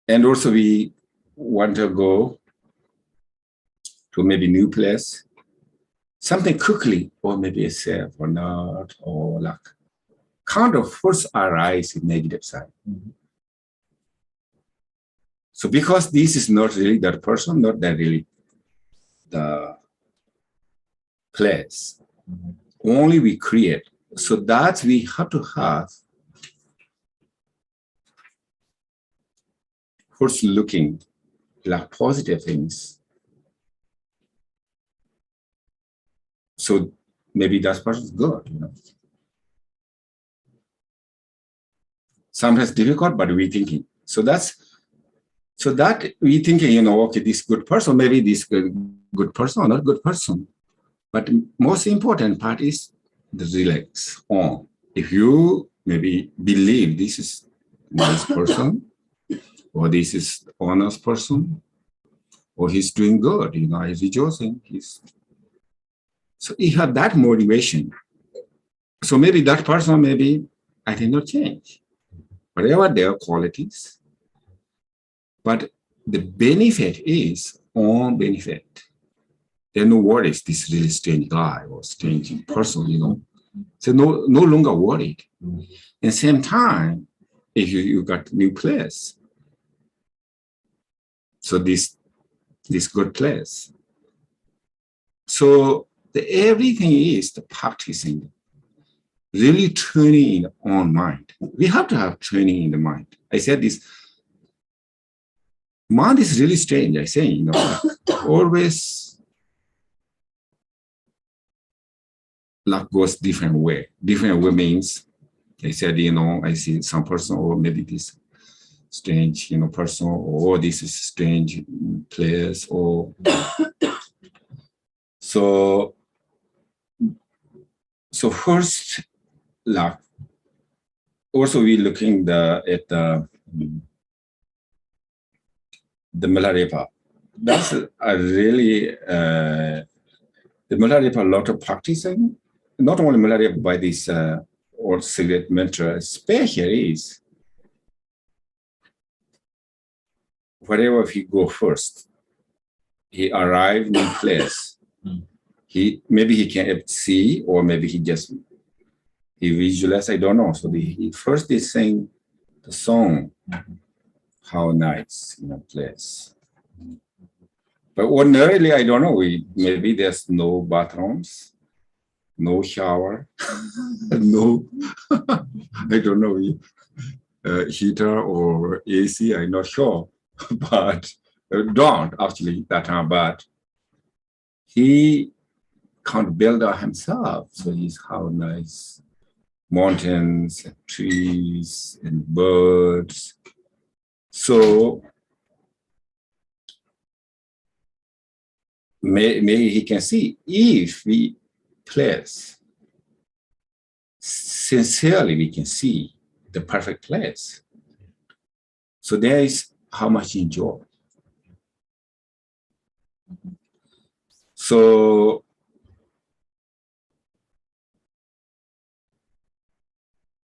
And also we want to go to maybe new place, something quickly, or maybe a safe or not, or like kind of first arise in negative side. So because this is not really that person, not that really the place, only we create. So that we have to have first looking like positive things. So maybe that person is good, Sometimes difficult, but we thinking. So that we thinking, okay, this good person, maybe this good person or not good person. But most important part is the relax on. If you maybe believe this is nice person, or this is honest person, or he's doing good, he's rejoicing. So you have that motivation. So maybe that person, maybe I cannot change. Whatever their qualities. But the benefit is own benefit. There are no worries, this really strange guy or strange person, So no longer worried. At the same time, if you got new place, so this good place. So everything is the practicing, really training on mind. We have to have training in the mind. I said this, mind is really strange, I say, always like goes different way. Different way means, I said, I see some person, or maybe this strange, person, or this is strange place, or so first, like, also we looking at the Milarepa. That's a really the Milarepa, a lot of practicing, not only Milarepa by this or cigarette mentor, especially is wherever he go first, he arrived in place. Mm. Maybe he can see, or maybe he visualized, I don't know. So he first they sang the song, how nice in a place. But ordinarily, I don't know, maybe there's no bathrooms, no shower, no, I don't know, heater or AC, I'm not sure, but don't actually that time, but he can't build it himself. So he's how nice mountains, and trees, and birds. So maybe he can see if we place sincerely, we can see the perfect place. So there is how much you enjoy. So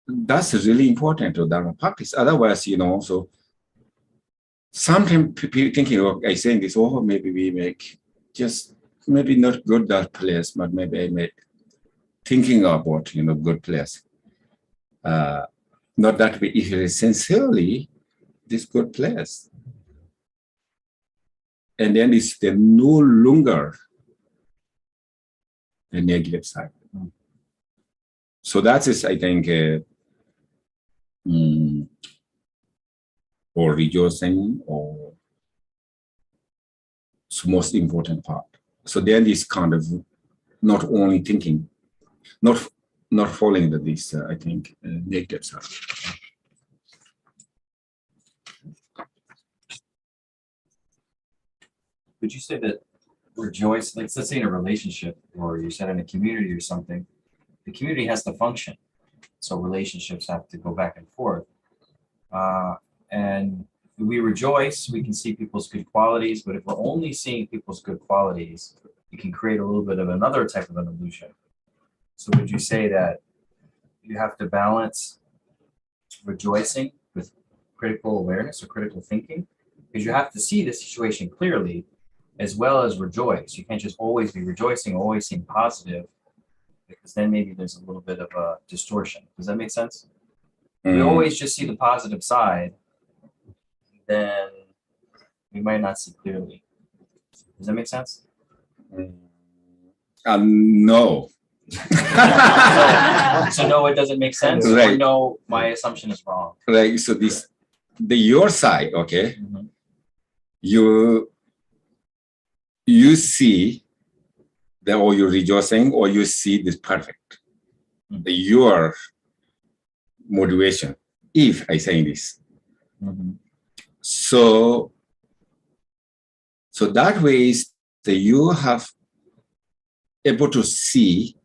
that's really important to Dharma practice. Otherwise, so sometimes people thinking, I saying this, maybe we make just maybe not good that place, but maybe I make thinking about, good place. Not that we, if it is sincerely this good place. And then it's no longer the negative side. So that is, I think, or rejoicing, or it's most important part. So then this kind of not only thinking, not falling into this, I think, negative side. Would you say that rejoice, like let's say in a relationship, or you said in a community or something, the community has to function. So relationships have to go back and forth. And we rejoice, we can see people's good qualities, but if we're only seeing people's good qualities, it can create a little bit of another type of an illusion. So would you say that you have to balance rejoicing with critical awareness or critical thinking? Because you have to see the situation clearly as well as rejoice. You can't just always be rejoicing, always seem positive, because then maybe there's a little bit of a distortion. Does that make sense? If we always just see the positive side, then we might not see clearly. Does that make sense? No. So no, it doesn't make sense, or Right. no, my assumption is wrong. Right. So your side, okay, Mhm. you see that, or you're rejoicing, or you see this perfect. Your motivation, if I say this. Mhm. So that way is that you have able to see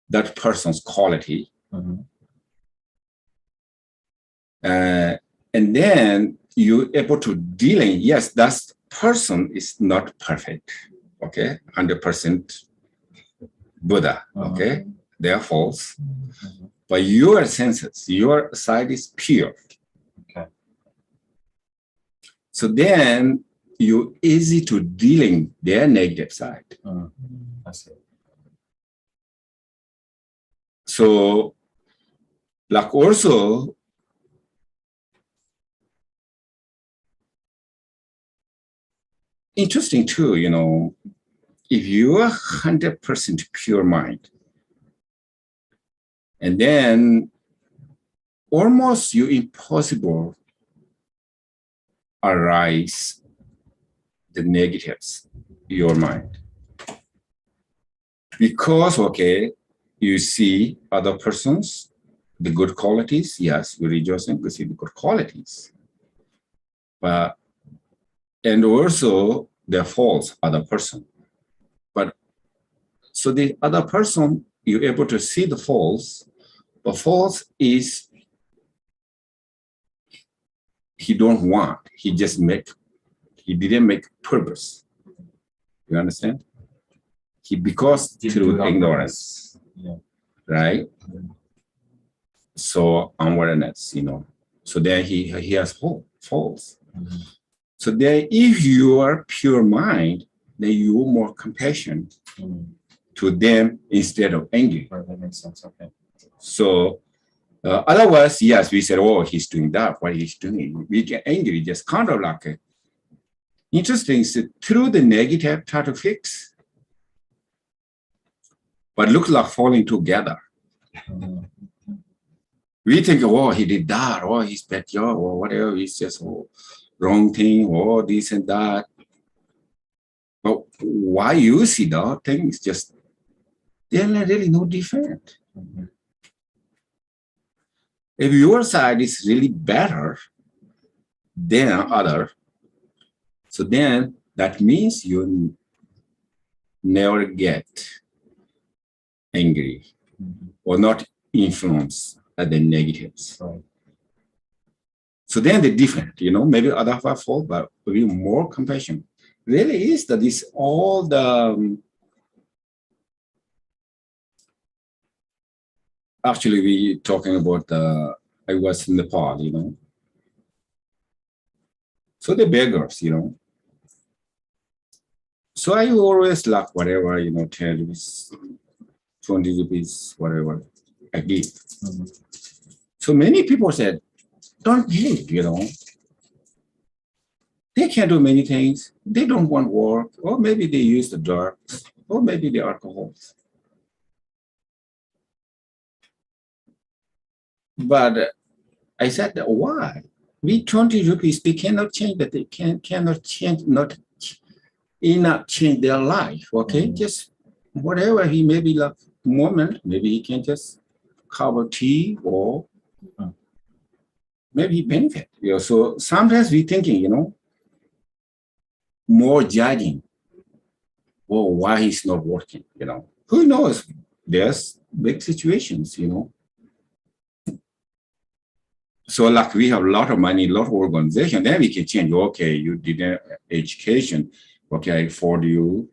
that person's quality. Mhm. And then you're able to dealing, yes, that person is not perfect, okay, 100% Buddha, okay, they're false, but your senses, your side is pure. Okay. So then you're easy to dealing their negative side. I see. So like also, interesting too, if you're 100% pure mind, and then almost you impossible arise the negatives in your mind. Because, okay, you see other persons, the good qualities, yes, we're rejoicing to see the good qualities. But, and also the faults, other person. But, so the other person, you're able to see the faults, but faults is, he don't want, he didn't make purpose. You understand? Because through ignorance, right? So unwareness, so then he has faults. So then if you are pure mind, then you are more compassion to them instead of angry. Right, that makes sense. Okay. So otherwise, yes, we said, oh, he's doing that, what he's doing. We get angry, just kind of like interesting is through the negative try to fix, but looks like falling together. We think, oh, he did that, or he's bad job, or whatever, it's just wrong thing, or this and that. But why you see the things just, they're really no different. If your side is really better than other, so then that means you never get angry or not influenced at the negatives. Right. So then they're different, maybe other have a fault, but we more compassion. Really is that this all the, actually we talking about, I was in Nepal, so the beggars, So I always like whatever, 10 rupees, 20 rupees, whatever I give. So many people said, don't give, They can't do many things. They don't want work, or maybe they use the drugs, or maybe the alcohols. But I said, why? We 20 rupees, they cannot change that. They cannot change, not enough change their life. Okay, just whatever he maybe like moment, maybe he can just cover tea or maybe he benefit. So sometimes we thinking, more judging. Oh, why he's not working? Who knows? There's big situations, So like we have a lot of money, a lot of organization, then we can change. Okay, you did education. Okay, I afford you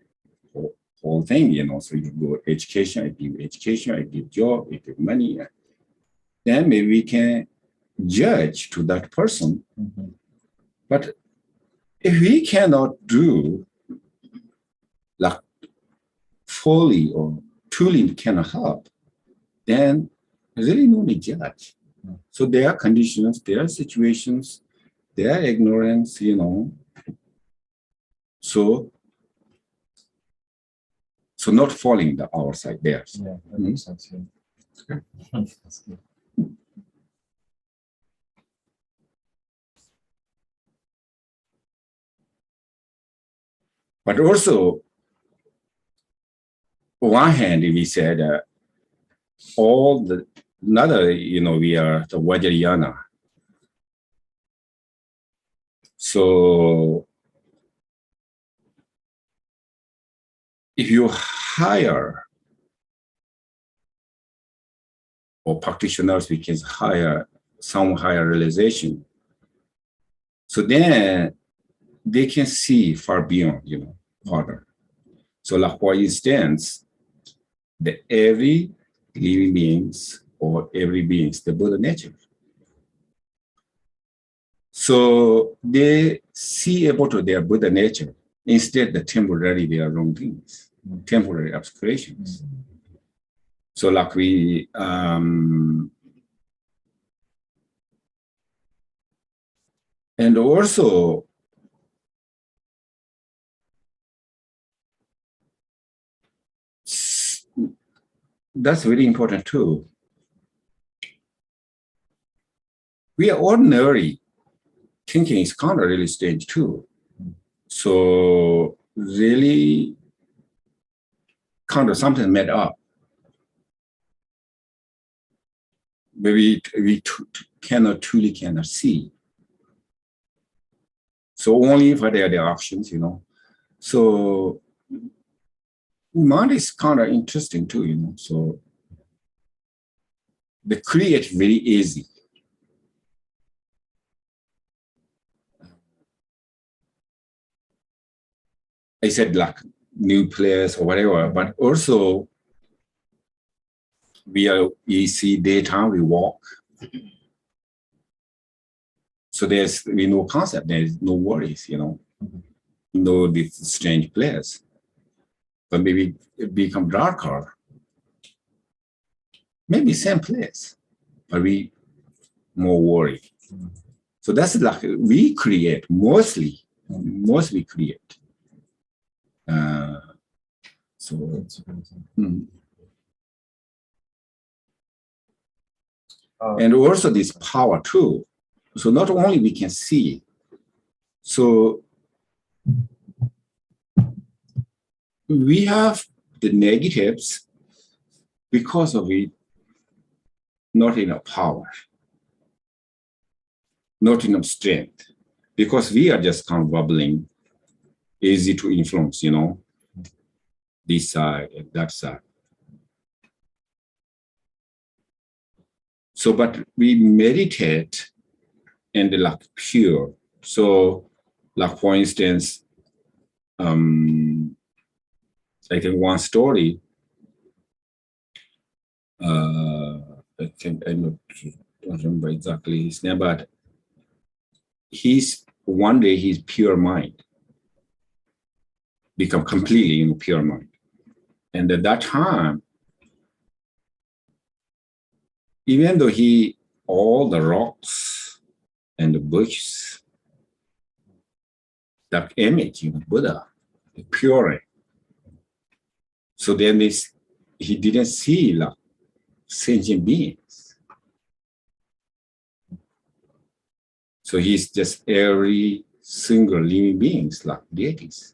whole thing, So you go education, I give job, I give money. Then maybe we can judge to that person. But if we cannot do like fully or truly cannot help, then really no need judge. So there are conditions, there are situations, there are ignorance, So not falling our side there. Yeah, that makes sense. Yeah. That's good. But also, on one hand, we said all the another, we are the Vajrayana. So if you hire or practitioners, we can hire some higher realization. So then they can see far beyond, farther. So like for instance, every living beings or every beings, the Buddha nature. So they see about their Buddha nature. Instead, the temporary, they are wrong things, temporary aspirations. So like we, and also, that's very important too. We are ordinary. Thinking is kind of really strange too. So really kind of something made up. Maybe we truly cannot see. So only if there are the options, So mind is kind of interesting too, So they create very easy. I said like new players or whatever, but also we see daytime, we walk. So we know concept, there's no worries, no this strange place. But maybe it become darker. Maybe same place, but we more worry. So that's like we create, mostly create. So and also this power too. So not only we can see, so we have the negatives because of it, not enough power, not enough strength, because we are just kind of wobbling, easy to influence, this side and that side. So, but we meditate and like pure. So, like for instance, I think one story. I think I don't remember exactly his name, but one day his pure mind become completely pure mind, and at that time, even though all the rocks and the bushes, that image, Buddha, pure. So then he didn't see like sentient beings. So he's just every single living beings like deities.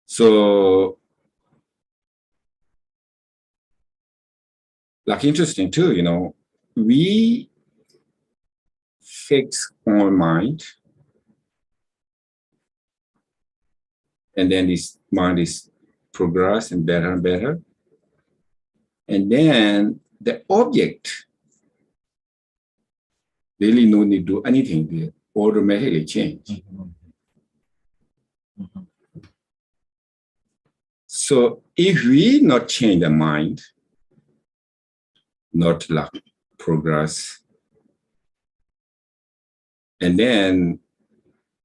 So like interesting too, we fix our mind, and then this mind is progress and better. And then the object really no need to do anything, they automatically change. So if we not change the mind, not like progress, and then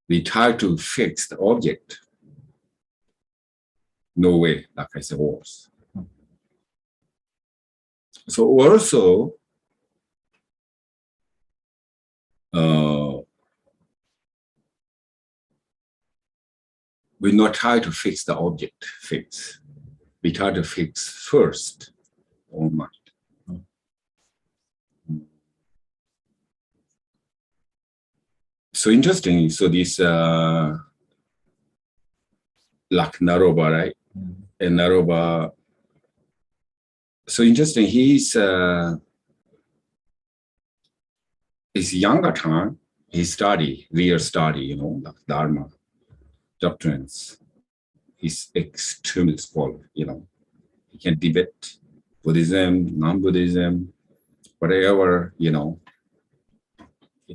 we try to fix the object, no way, like I said, worse. So also, we not try to fix the object, we try to fix first our mind. So interesting. So this like Naroba, right? And Naroba. So interesting. His younger time, he real study, like Dharma doctrines. He's extremely scholar, He can debate Buddhism, non-Buddhism, whatever, he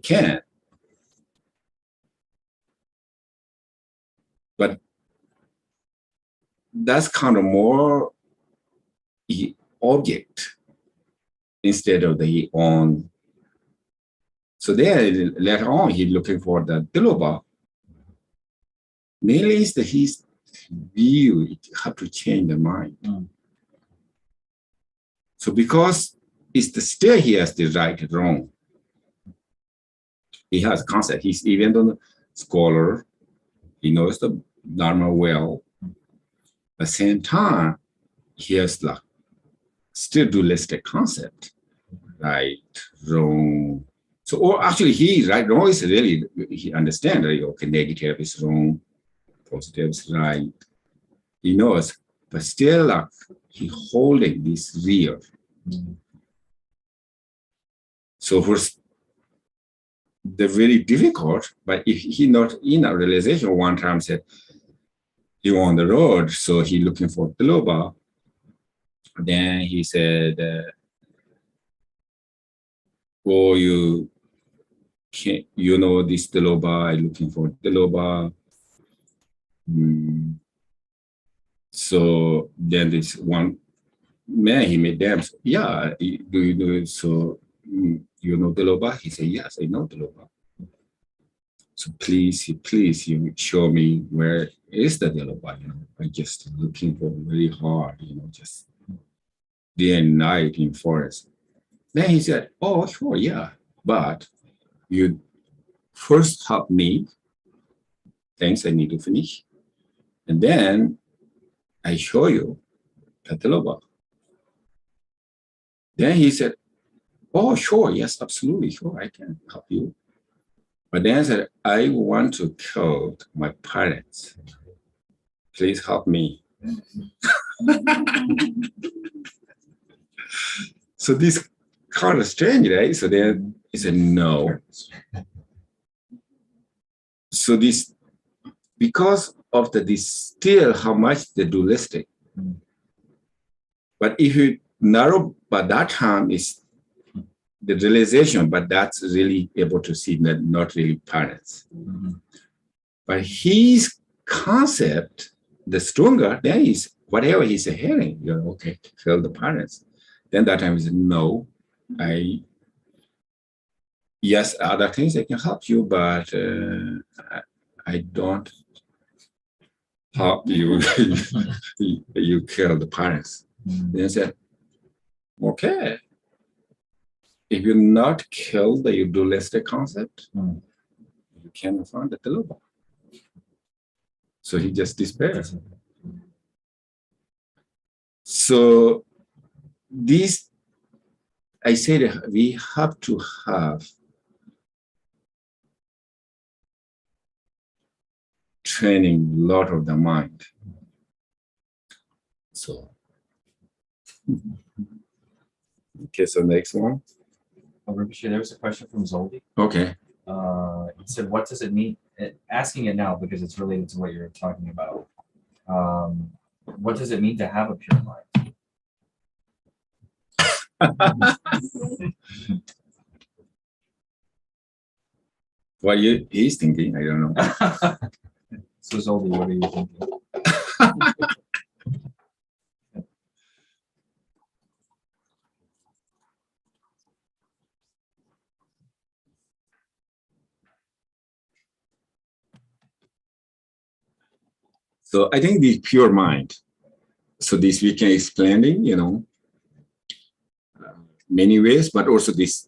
can. But that's kind of more the object instead of the own. So there, later on, he's looking for the Diloba. Mainly is that his view, it have to change the mind. So because still he has the right and wrong. He has concept. He's even a scholar. He knows the Dharma well. At the same time, he has like still dualistic concept, right, wrong. So, or actually, right, wrong is really, he understands, right? Okay, negative is wrong, positive is right. He knows, but still, like, he holding this real. So, first, they're very difficult, but if he not in a realization, one time said, he on the road, so he looking for Tiloba. Then he said, oh, you can't, this Tiloba, I'm looking for Tiloba. So then this one man, he made them, yeah, do you know it? So you know the Loba? He said, yes, I know the Loba. So please, you show me where is the Loba, you know. I just looking for very hard, you know, just day and night in forest. Then he said, oh, sure, yeah, but you first help me, things I need to finish, and then I show you the Loba. Then he said, oh, sure, yes, absolutely, sure, I can help you. But then I said, I want to kill my parents. Please help me. So this kind of strange, right? So then he said, no. So this, because of this still how much the dualistic. But if you narrow, by that time is the realization, but that's really able to see that not really parents. But his concept, the stronger, then is whatever he's hearing, you know, okay, kill the parents. Then that time is no, yes, other things I can help you, but I don't help you. You kill the parents. Then I said, okay. If you not kill the dualistic concept, you cannot find the Loba. So he just despaired. So this, I said, we have to have training a lot of the mind. So, okay, so next one. There was a question from Zoldi. Okay. He said, what does it mean? Asking it now because it's related to what you're talking about. What does it mean to have a pure mind? What he's thinking, I don't know. So Zoldi, what are you thinking? So I think the pure mind. So this we can explain in, you know, many ways, but also this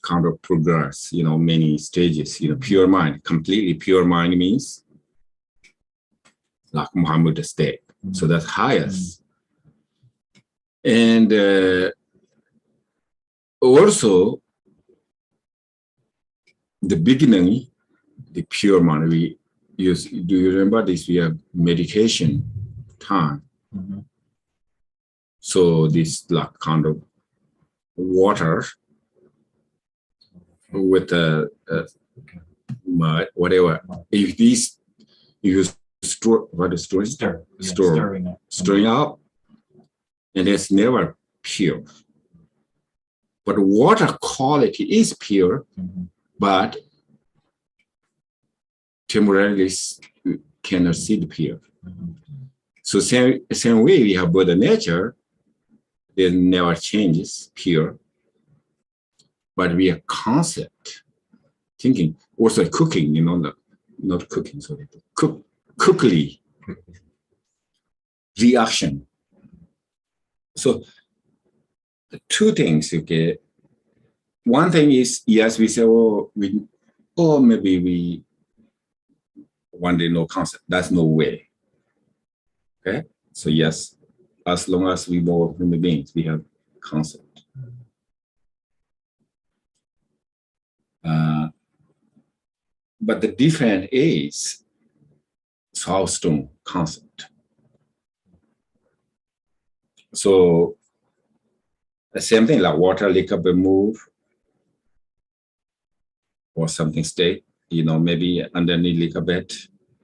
kind of progress, you know, many stages, you know, pure mind, completely pure mind means like Muhammad state. So that's highest. And also the beginning, the pure mind, we use, do you remember this? We have meditation time. So this like kind of water with mud, whatever. If these, you store, what is storing? Stirring up, and it's never pure. But water quality is pure, but temporarily cannot see the pure. So same way we have Buddha nature, it never changes pure. But we are concept thinking, also cooking, you know, not cooking, sorry, quickly reaction. So two things, okay. One thing is, yes, we say, oh, maybe we one day no concept. That's no way. Okay. So yes, as long as we more human beings, we have concept. But the difference is how strong concept. So the same thing like water, liquor, move, or something stay, you know, maybe underneath liquor bed,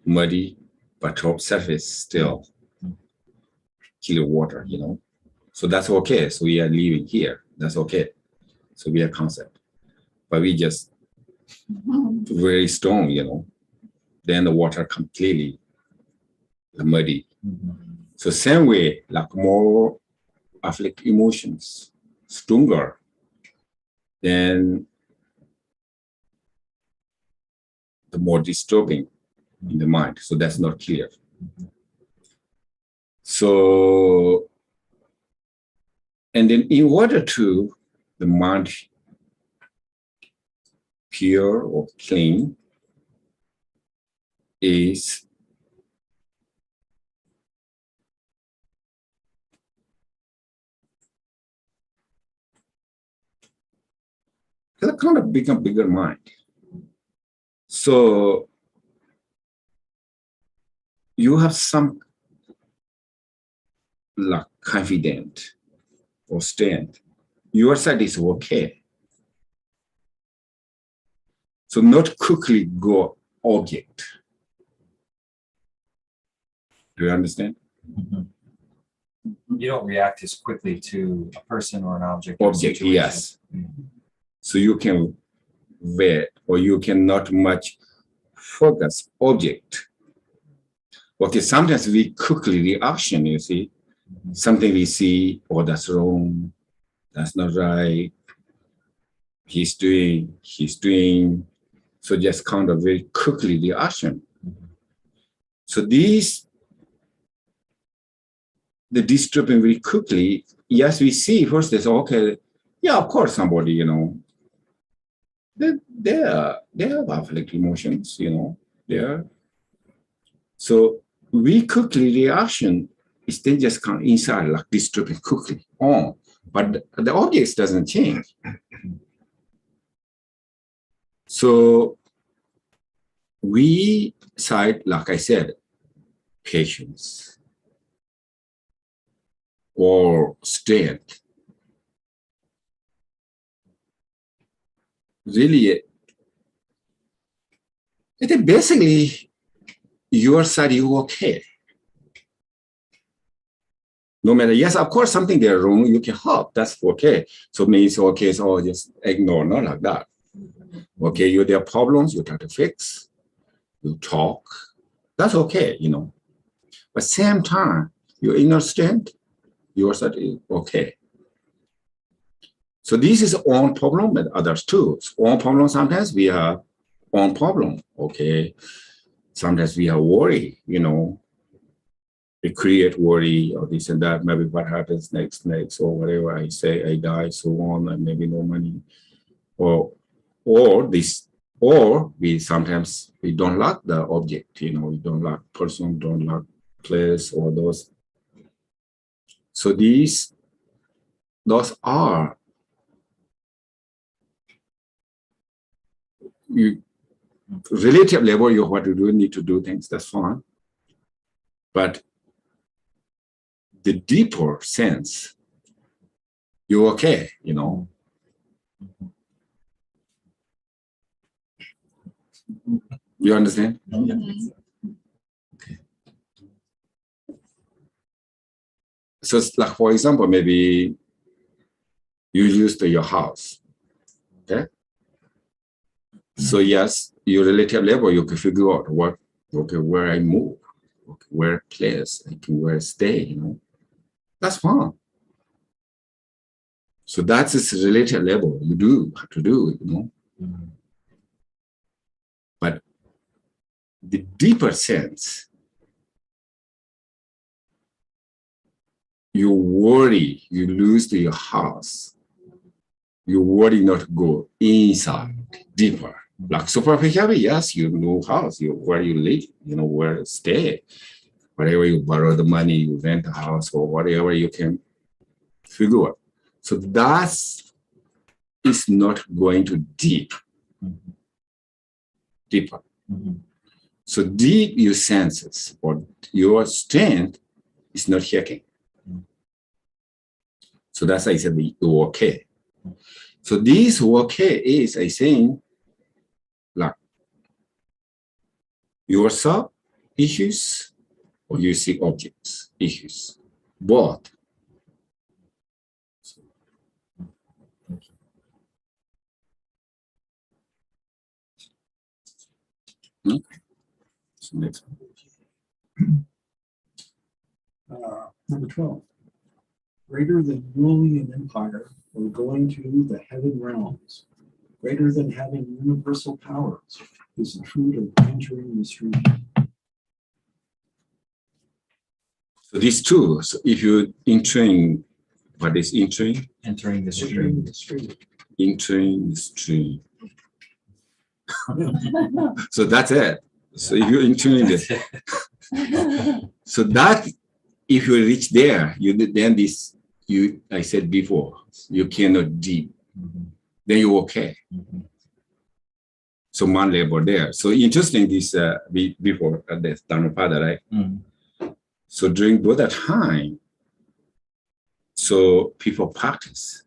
muddy, but top surface still clear water, you know. So that's okay. So we are living here. That's okay. So we are concept. But we just very strong, you know. Then the water completely muddy. So same way, like more afflict emotions, stronger, then the more disturbing in the mind. So that's not clear. So, and then in order to the mind pure or clean is it's kind of become bigger mind. So you have some like confident or strength. Your side is okay. So not quickly go object. Do you understand? You don't react as quickly to a person or an object. Or Object, situation. yes. So you can wait, or you cannot much focus object. Okay, sometimes we quickly reaction, you see. Something we see, oh, that's wrong, that's not right. He's doing. So just kind of very quickly reaction. So these, the disturbing very quickly, yes, we see first, they say, okay, yeah, of course, somebody, they have afflict emotions, there. So we quickly reaction is they just come inside like disturbing quickly on, but the objects doesn't change. So we cite, like I said, patience or strength. Really, it is basically your side, you okay. No matter, yes, of course, something they're wrong, you can help. That's okay. So means okay, so just ignore, not like that. Okay, you there are problems, you try to fix, you talk. That's okay, But same time, you understand your side is okay. So this is own problem with others too. Own problem, sometimes we have own problem, okay? Sometimes we have worry, we create worry or this and that, maybe what happens next, or whatever I say, I die, so on, and maybe no money. Or we sometimes we don't like the object, we don't like person, don't like place or those. So those are relative level, you what you do, need to do things, that's fine. But the deeper sense, you're okay, You understand? Okay. So it's like, for example, maybe you used your house, okay? So yes, your relative level, you can figure out where I move, where place, where I stay, That's fine. So that's its relative level. You have to do it, But the deeper sense, you worry, you lose your house. You worry not to go inside, deeper. Like superficially, yes, you know house, where you live, where to stay. Whatever you borrow the money, you rent a house or whatever you can figure out. So that is not going to deeper. So deep your senses or your strength is not shaking. So that's why I said the okay. So this okay is, I think, like yourself issues or you see objects issues, both. Okay. So next one. Number 12. greater than ruling an empire or going to the heaven realms, greater than having universal powers, is the fruit of entering the stream. So these two, so if you entering, what is entering? Entering the Entering stream. the stream. Entering the stream. So that's it. So if you're entering the, so that if you reach there, you then this you I said before, you cannot deep. Then you're okay. So one level there. So interesting this before the Dhammapada, right? So during Buddha time, so people practice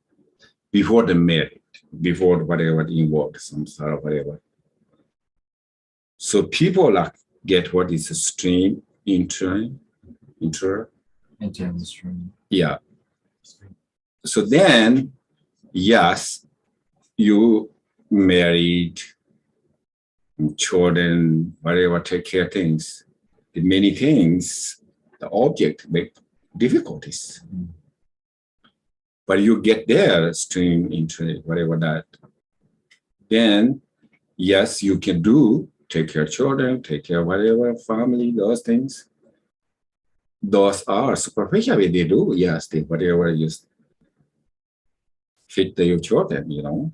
before the merit, before whatever involved, some sort of whatever. So people like get what is a stream, entering Entering the stream. Yeah. So then, yes, you married, children, whatever, take care of things. Many things, the object make difficulties. But you get there, stream into whatever that. Then, yes, you can do, take care of children, take care of whatever, family, those things. Those are superficially they do, yes, they whatever you fit your children, you know.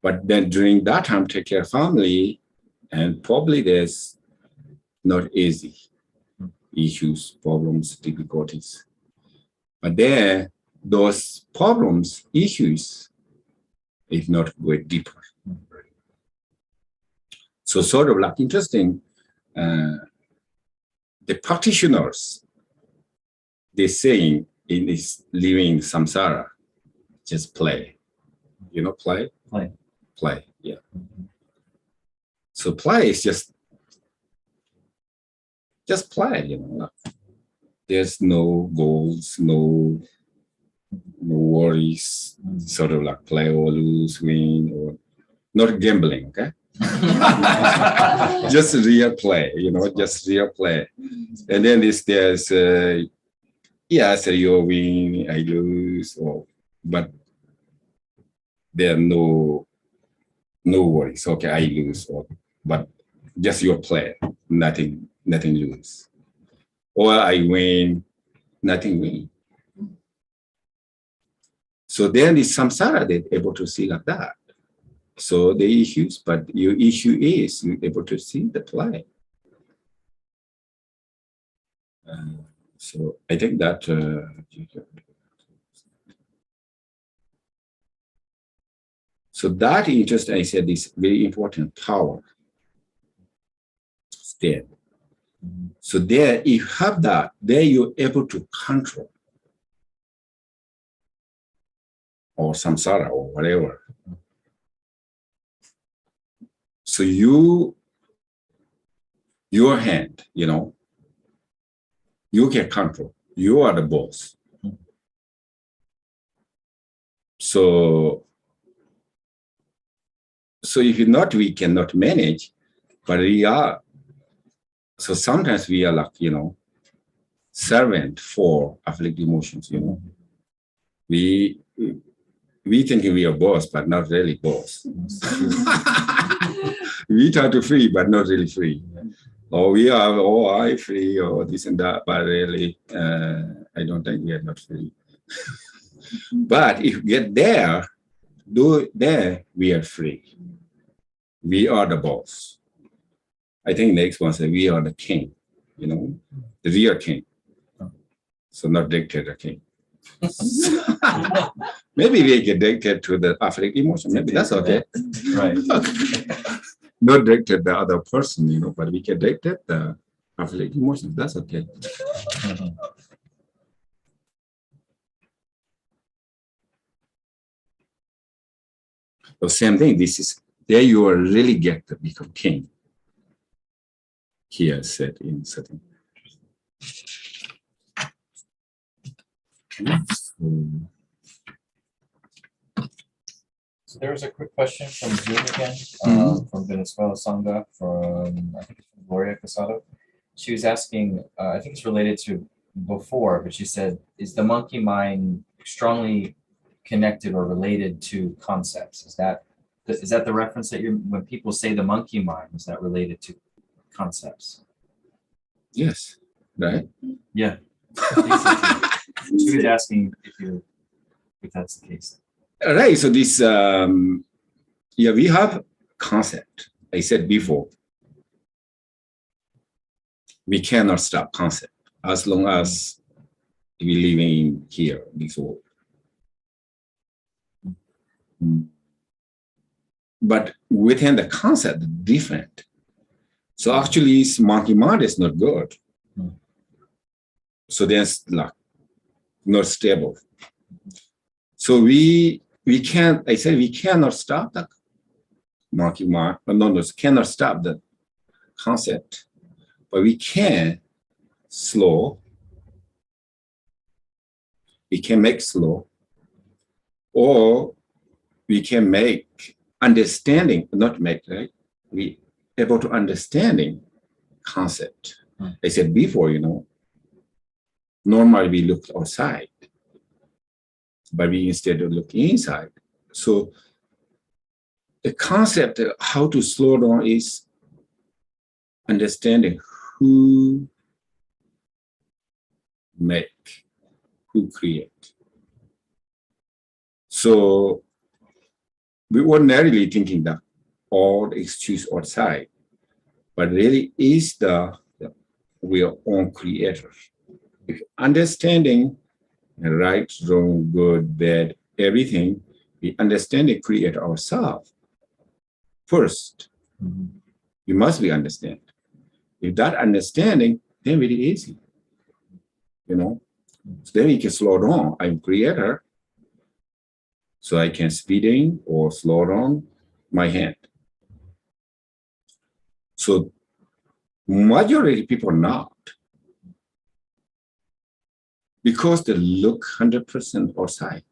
But then during that time, take care of family, and probably there's not easy issues, problems, difficulties. But there, those problems, issues, if not go deeper. So sort of like interesting, the practitioners, they're saying in this living samsara, just play. You know, play? Play, yeah. So play is just play, you know. There's no goals, no worries, sort of like play or lose, win, or not gambling, okay? Just real play, you know, just real play. And then there's yes, you win, I lose, but there are no worries. Okay, I lose, but just your play, nothing lose. Or I win, nothing win. So then the samsara, they're able to see like that. So the issues, but your issue is you're able to see the play. So I think that so that interest, I said, is very important. Power. There. So there, if you have that, there you're able to control or samsara or whatever. So your hand, you know, you can control. You are the boss. So if you're not, we cannot manage, but we are. So sometimes we are like, you know, servant for afflicted emotions, you know. We think we are boss, but not really boss. We try to free, but not really free. Or we are, I free, or this and that, but really, I don't think we are not free. But if you get there, there, we are free. We are the boss. I think next one said we are the king, you know, the real king. So not dictator king. Maybe we get dictate to the afflicted emotion. Maybe that's okay. Right. Not dictate the other person, you know, but we can dictate the afflicted emotions. That's okay. The same thing. This is there. You are really get to become king. Here said in certain. So there was a quick question from Zoom again, from Venezuela Sangha, from I think it's from Gloria Casado. she was asking, I think it's related to before, but she said, is the monkey mind strongly connected or related to concepts? Is that the reference that when people say the monkey mind, is that related to concepts? Yes, right? Yeah. I think so too. She was asking if that's the case. All right, so this, we have concept. I said before, we cannot stop concept as long as we live in here, this world. But within the concept, different. So actually, monkey mind is not good. So there's like not stable. So we can't. I said we cannot stop the monkey mind. No, cannot stop the concept, but we can slow. We can make slow, or we can make understanding, not make, right? We able to understanding concept. I said before, normally we look outside, but we instead look inside. So the concept of how to slow down is understanding who make, who create. So we ordinarily thinking that all excuse outside, but really is we are own creators. If understanding right, wrong, good, bad, everything, we understand and create ourselves. First, we must be understand. If that understanding, then very easy. So then we can slow down. I'm creator, so I can speed in or slow down my hand. So majority of people not. Because they look 100% outside.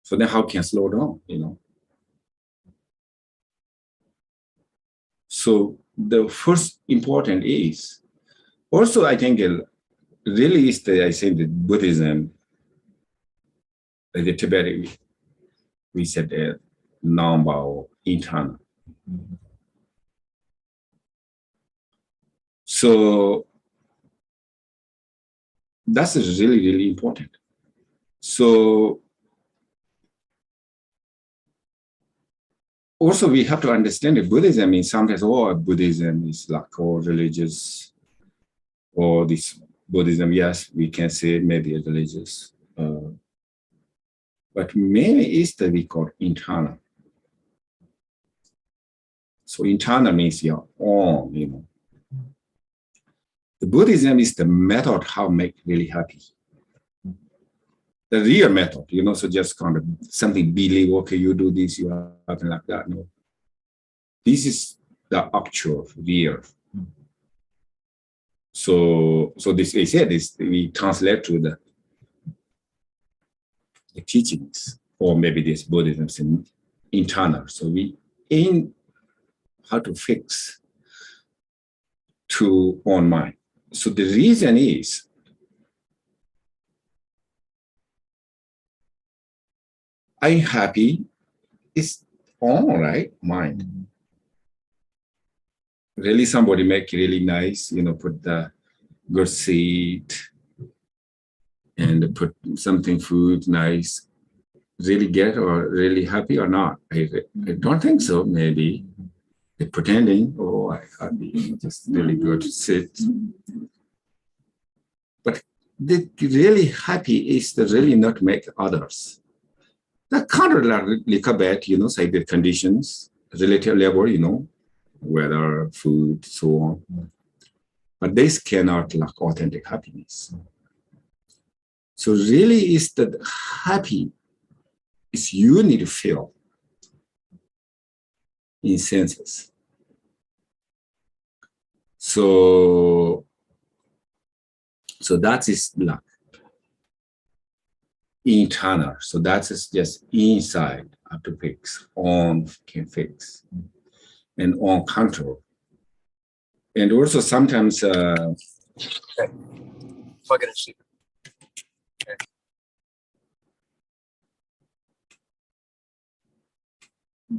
So then how can I slow down, So the first important is, also I think really is I say the Buddhism, the Tibetan, we said non-bao, internal. So that's really, really important. So also we have to understand that Buddhism means sometimes, Buddhism is like all religious, or this Buddhism, yes, we can say maybe religious. But mainly is that we call internal. So internal means your own, The Buddhism is the method how make really happy. The real method, so just kind of something believe, okay, you do this, you happen like that. No. This is the actual, real. So this, I said, this we translate to the teachings, or maybe this Buddhism is internal. So we aim how to fix to own mind. So the reason is, I'm happy, it's all right, mind. Really somebody make really nice, put the good seed and put something food nice, really get or really happy or not. I don't think so, maybe. They're pretending, I'm happy, just really good sit. But the really happy is to really not make others. That kind of little bit, say the conditions, relative level, weather, food, so on. But this cannot lack authentic happiness. So really is that happy is you need to feel in senses. So that is like internal. So that is just inside have to fix, on can fix. and on control. And also sometimes Plug it in sheep.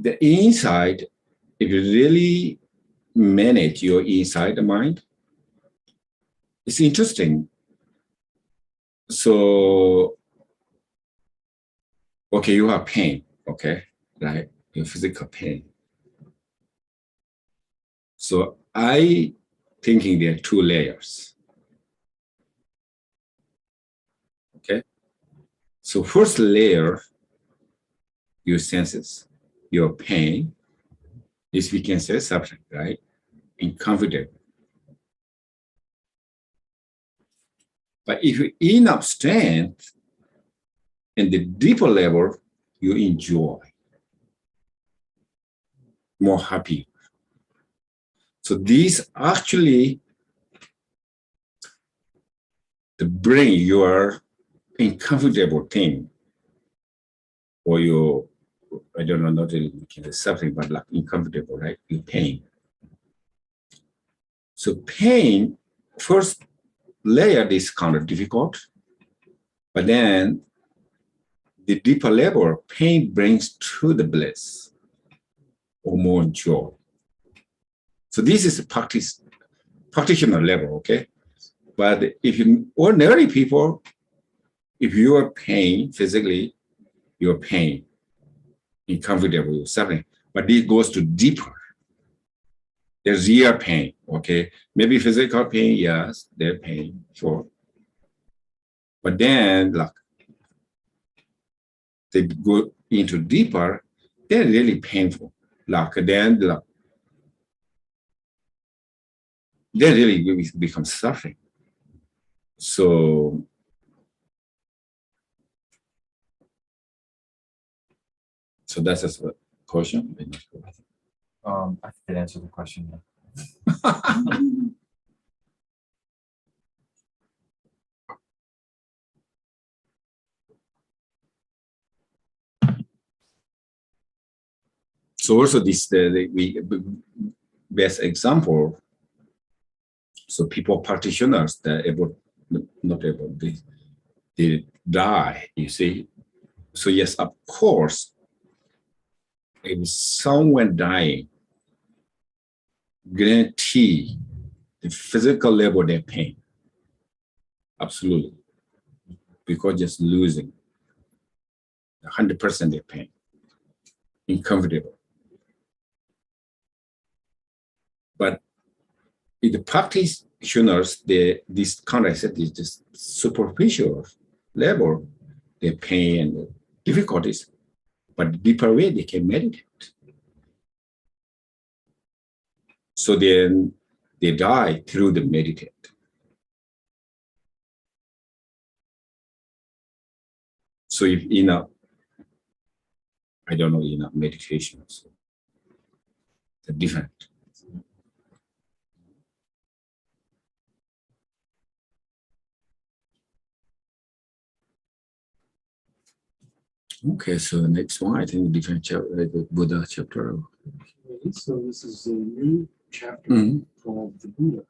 the inside, if you really manage your inside mind, it's interesting. So, okay, you have pain, okay, right? Your physical pain. So I thinking there are two layers. Okay. So first layer, your senses, your pain, is we can say suffering, right? Uncomfortable. But if you enough strength in the deeper level, you enjoy, more happy. So these actually to bring your uncomfortable thing or your, I don't know, not really suffering, but like uncomfortable, right? Your pain. So pain, first layer is kind of difficult, but then the deeper level, pain brings to the bliss or more joy. So this is a practitioner level, okay? But if you ordinary people, if you are pain physically, you're pain, uncomfortable, you're suffering. But this goes to deeper. There's real pain, okay? Maybe physical pain, yes, there's pain, sure. But then, like, they go into deeper, they're really painful. Like, then, like, they really become suffering. So that's just a question. I did answer the question. So also this the best example. So people practitioners that able not able they die. You see. So yes, of course, if someone dying, guarantee the physical level their pain. Absolutely, because just losing 100% their pain, uncomfortable. But in the practitioners, this kind of said is just superficial level, their pain and the difficulties, but deeper way they can meditate. So then they die through the meditate. So if I don't know, meditation, so the different. Okay, so the next one, I think different chapter, the Buddha chapter. Okay, so this is a new chapter called the Buddha.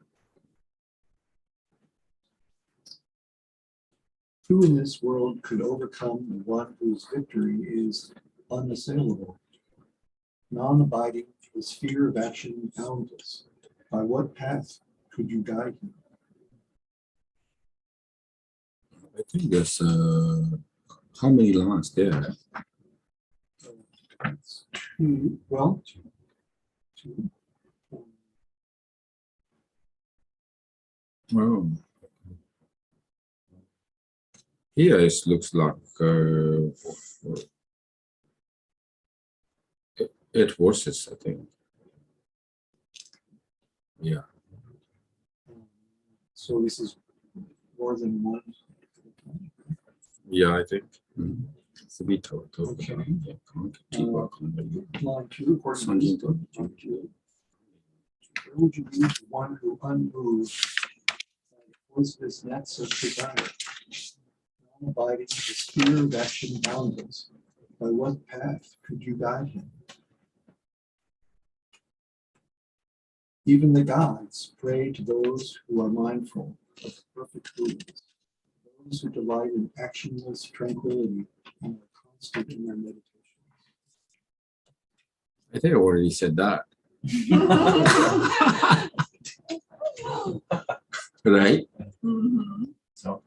Who in this world could overcome the one whose victory is unassailable, non-abiding, the sphere of action boundless? By what path could you guide him? I think there's how many lines there? Two. Oh. Here it looks like 8 verses, I think. Yeah. So this is more than one. Yeah, I think. It's a bit total. Okay. Yeah, Line 2, according to this book, line 2. Where would you use the one who unmoved was this nets of desire, non-abiding, the sphere of action boundless? By what path could you guide him? Even the gods pray to those who are mindful of the perfect Buddhas, those who delight in actionless tranquility and are constant in their meditation. I think I already said that. Right? So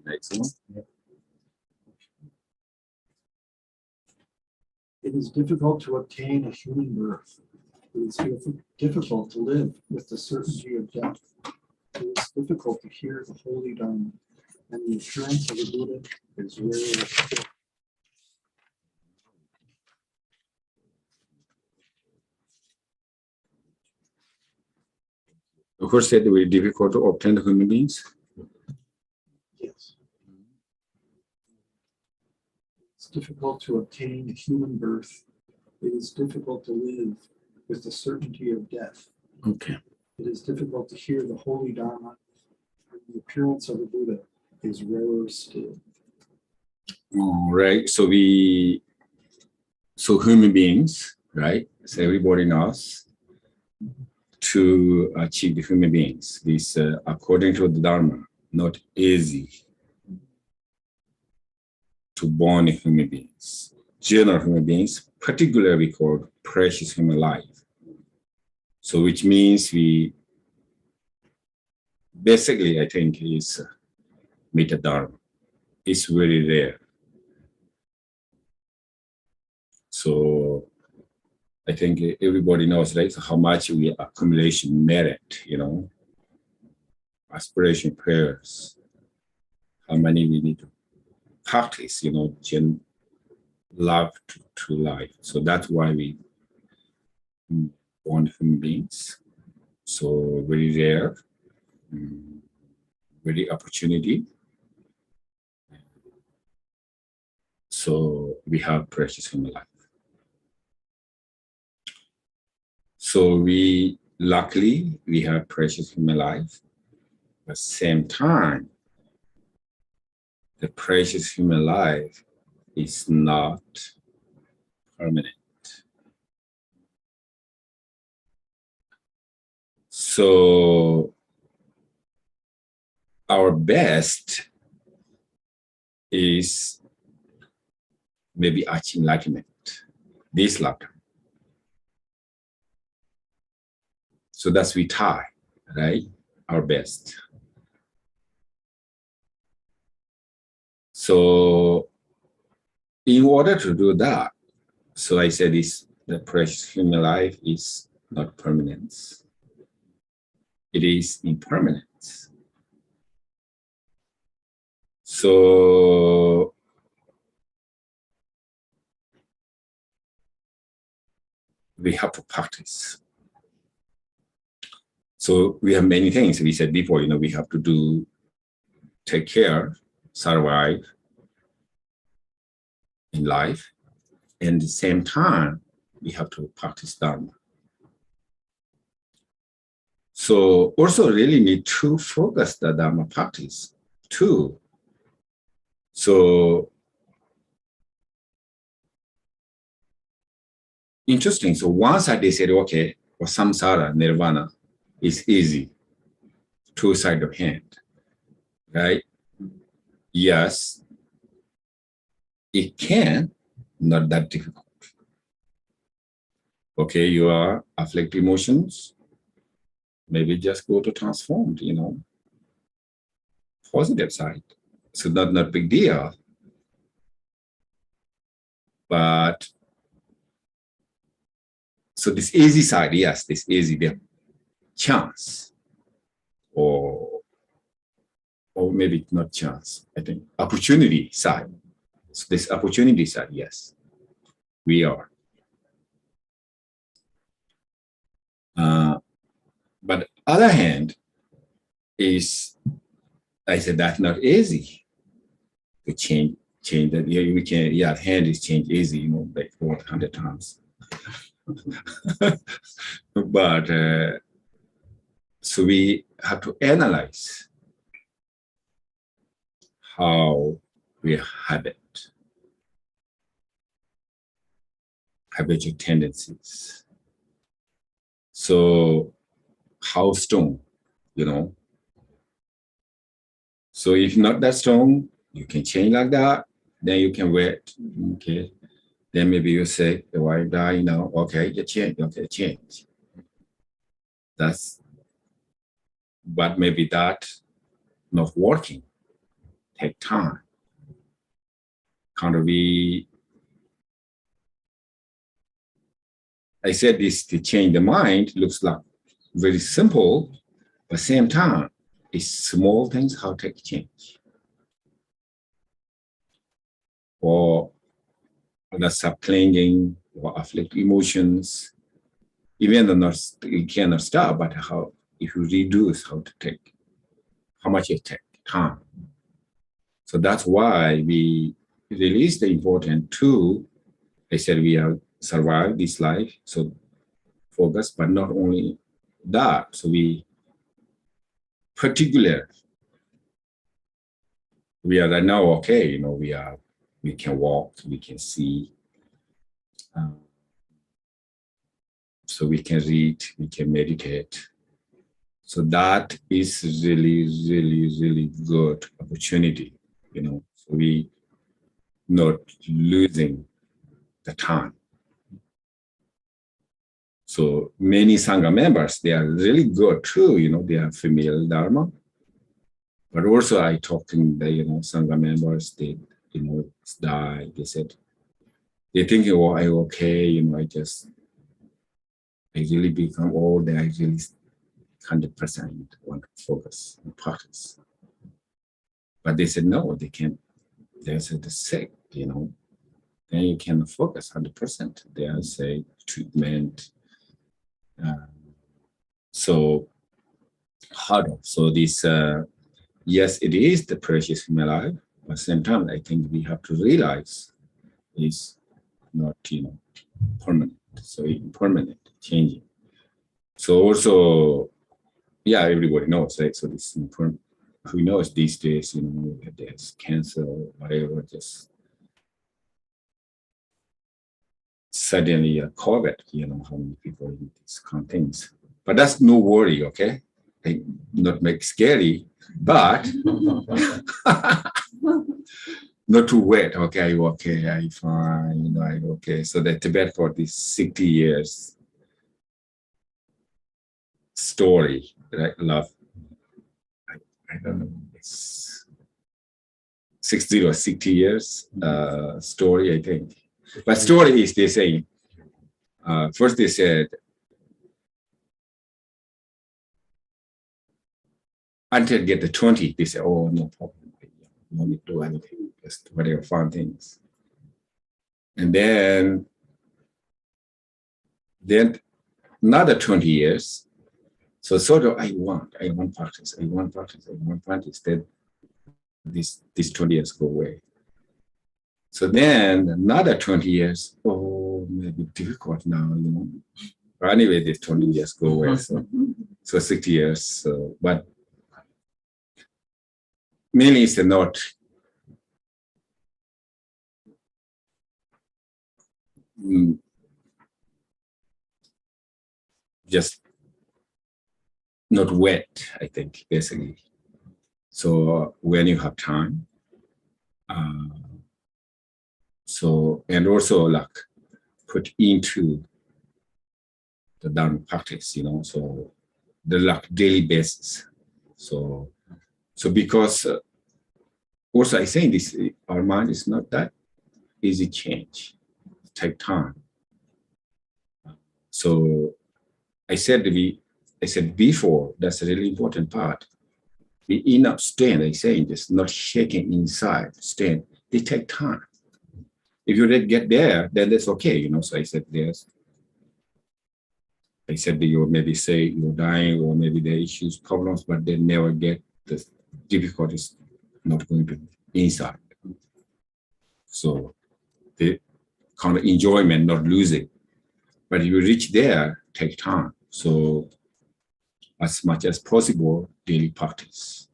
Next one. It is difficult to obtain a human birth. It is difficult to live with the certainty of death. It is difficult to hear the holy Dhamma, and the assurance of the Buddha is rare. Who said it was difficult to obtain the human beings? Yes. It's difficult to obtain a human birth. It is difficult to live with the certainty of death. Okay. It is difficult to hear the holy Dhamma, and the appearance of the Buddha is rarer still. All right. So human beings, right? So everybody knows to achieve the human beings. This, according to the Dharma, not easy to born human beings. General human beings, particularly called precious human life. So which means we basically, I think, is meta Dharma. It's very rare. So I think everybody knows, right? So how much we accumulation merit, aspiration prayers, how many we need to practice, love to life. So that's why we born human beings. So very rare, very opportunity. So we have precious human life. So luckily, we have precious human life. At the same time, the precious human life is not permanent. So our best is maybe achieve enlightenment this lifetime. So that's we try, right? Our best. So in order to do that, so I said the precious human life is not permanence. It is impermanence. So we have to practice. So we have many things we said before, we have to take care, survive in life. And at the same time, we have to practice Dharma. So also really need to focus the Dharma practice too. So interesting. So once they said, okay, for samsara, nirvana is easy, two sides of hand, right? Yes, it can, not that difficult. Okay, you are afflict emotions, maybe just go to transformed, positive side. So not big deal. But so this easy side, yes, this easy, the chance, or maybe not chance, I think opportunity side. So this opportunity side, yes, we are. But other hand is, I said that's not easy to change that. Yeah, we can, hand is changed easy, like 400 times. But so we have to analyze how we habitual tendencies. So how strong, you know? So if not that strong, you can change like that. Then you can wait. Okay. Then maybe you say, why die now? Okay, you change. Okay, change. But maybe that not working. Take time. Can't be. I said this to change the mind looks like very simple, but same time, it's small things how to change. Or not stop clinging or afflict emotions. Even though you cannot stop, but how if you reduce how much it take time. So that's why we release the important tool. I said we have survived this life, so focus, but not only that. So we are right now okay. You know, we can walk, we can see, so we can read, we can meditate. So that is really, really, really good opportunity. You know, so we not losing the time. So many Sangha members, they are really good too, you know, they are familiar Dharma. But also I talking the, you know, Sangha members, they, you know, die, they said, they're thinking, oh, I'm okay, you know, I really become old, I really 100% want to focus and practice. But they said, no, they can't, they said the sick, you know, then you can focus 100%. They say treatment. So harder. So this, yes, it is the precious in my life, but at the same time, I think we have to realize it's not, you know, permanent. So impermanent, changing. So also, yeah, everybody knows, right? So this impermanent. Who knows these days, you know, there's cancer or whatever, just suddenly COVID, you know, how many people eat these kind of things. But that's no worry, okay? I not make scary, but not too wet, okay, okay, I fine, you know, I okay. So the Tibet for this 60 years story that I love, I don't know, it's 60 or 60 years story, I think. But story is they say, first they said, until get the 20, they say, oh, no problem. No need to do anything, just whatever fun things. And then another 20 years. So sort of, I want practice. Then these 20 years go away. So then another 20 years, oh, maybe difficult now, you know. But anyway, these 20 years go away. So 60 years. So, but mainly it's not just not wet, I think, basically. So when you have time, so, and also like put into the Dharma practice, you know, so the like daily basis. So because also I say this, our mind is not that easy change, it take time. So I said before, that's a really important part. The enough strength, I say, just not shaking inside, strength, they take time. If you get there, then that's okay, you know. So I said that you maybe say you're dying, or maybe there are issues, problems, but they never get the difficulties not going to inside. So the kind of enjoyment, not losing. But if you reach there, take time. So as much as possible, daily practice.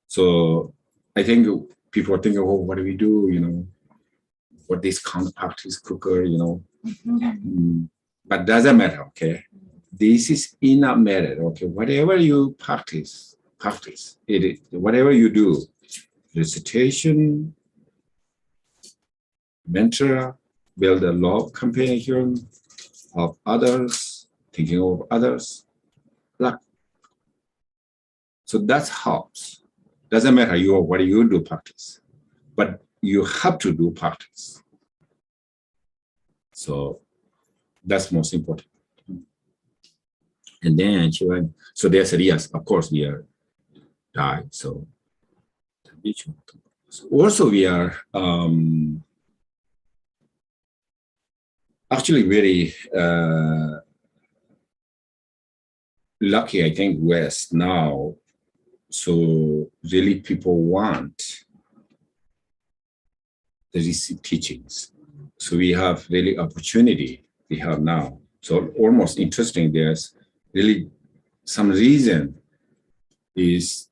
So I think people are thinking, oh, what do we do? You know, what this kind of practice cooker, you know. But doesn't matter, okay? This is inner merit, okay? Whatever you practice it. Whatever you do, recitation, mantra, build a love compassion of others, thinking of others, like. So that helps. Doesn't matter what you do practice, but you have to do practice. So that's most important. And then she went, so they said, yes, of course we are died. So also we are actually very lucky, I think, West now. So really people want the receive teachings. So we have really opportunity we have now. So almost interesting, there's really some reason is,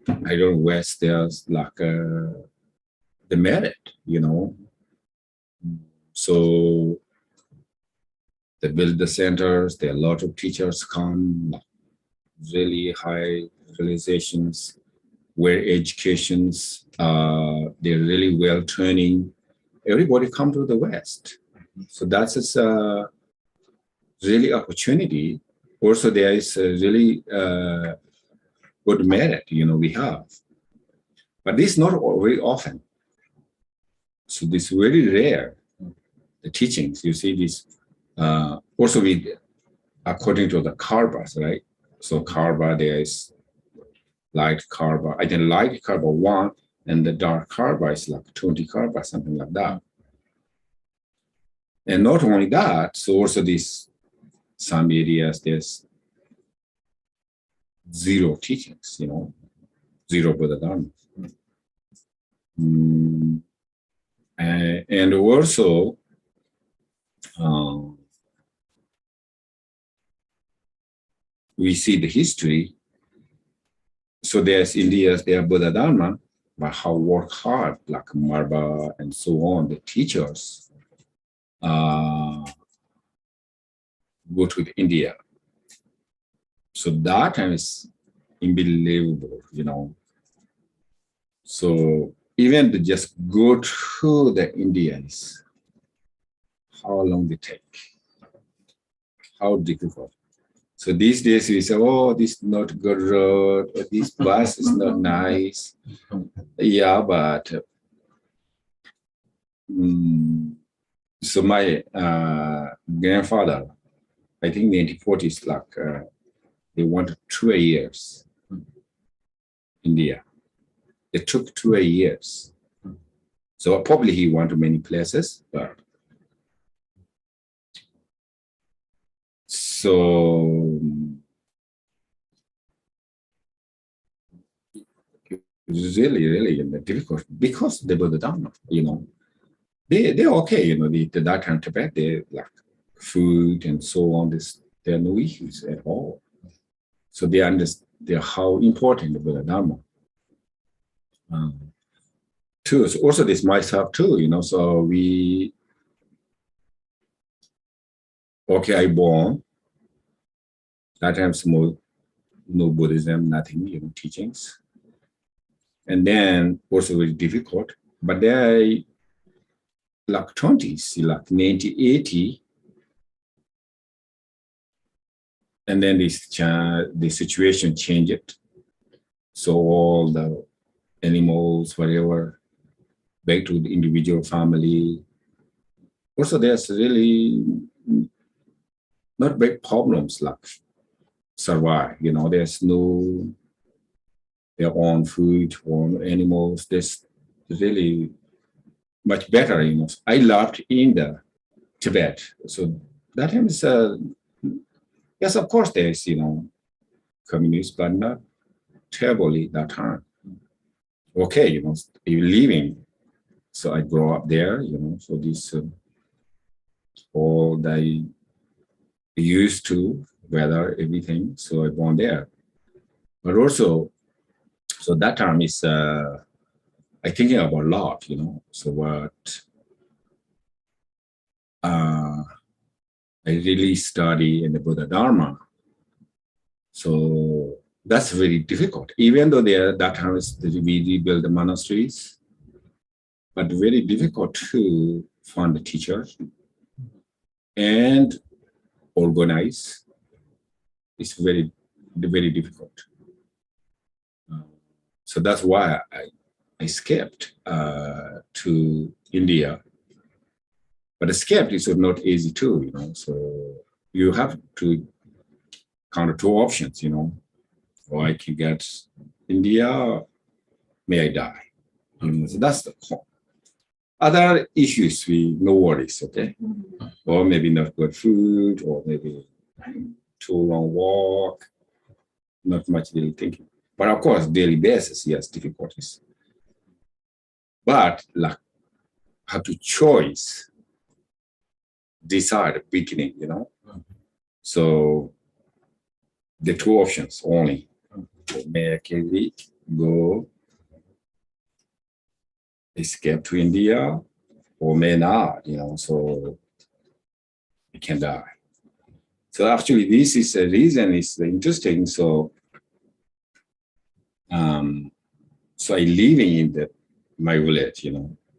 I don't know, West, there's like the merit, you know. So they build the centers, there are a lot of teachers come, really high realizations, where educations, they're really well training. Everybody come to the West. So that's really opportunity. Also, there is a really good merit, you know, we have. But this is not very often. So this is very rare, the teachings. You see this, also according to the karbas, right? So karba, there is light karba. I think light karba 1, and the dark karba is like 20 karba, something like that. And not only that, so also this, some areas there's 0 teachings, you know, 0 Buddha Dharma. And also, we see the history. So there's India, there Buddha Dharma, but how work hard, like Marba and so on, the teachers go to India. So that time is unbelievable, you know. So even to just go to the Indians, how long they take, how difficult. So these days we say, oh, this is not good road, or this bus is not nice. Yeah, but so my grandfather, I think in the 1940s, like they wanted 2 years India. It took 2 years. So probably he went to many places, but so really difficult because they were the Dhamma, you know. They're okay, you know, the that time Tibet, they like food and so on, there are no issues at all. So they understand how important the Buddha Dharma. Too. So also this myself too, you know, so I born, that time no Buddhism, nothing, you know, teachings. And then also very difficult, but then like 20s, like 1980, and then the situation changed. So all the animals, whatever, back to the individual family. Also, there's really not big problems like survive, you know, there's no their own food, own animals. There's really much better, you know. I loved in the Tibet. So that time is, yes, of course there's, you know, communists, but not terribly that time. Okay, you know, you're living. So I grew up there, you know, so this all I used to weather everything. So I born there. But also, so that time is I thinking about a lot, So what I really study in the Buddha Dharma. So that's very difficult. Even though that time we rebuild the monasteries, but very difficult to find the teachers and organize. It's very, very difficult. So that's why I escaped to India. But escape is not easy too, So you have to count two options, Or I can get India, may I die. So that's the point. Other issues, no worries, okay? Or maybe not good food, or maybe too long walk, not much daily thinking. But of course, daily basis, yes, difficulties. But like, have to choice, decide beginning, So the two options only. May I go escape to India, or may not, so it can die. So actually, this is a reason is interesting. So, so I living in my village,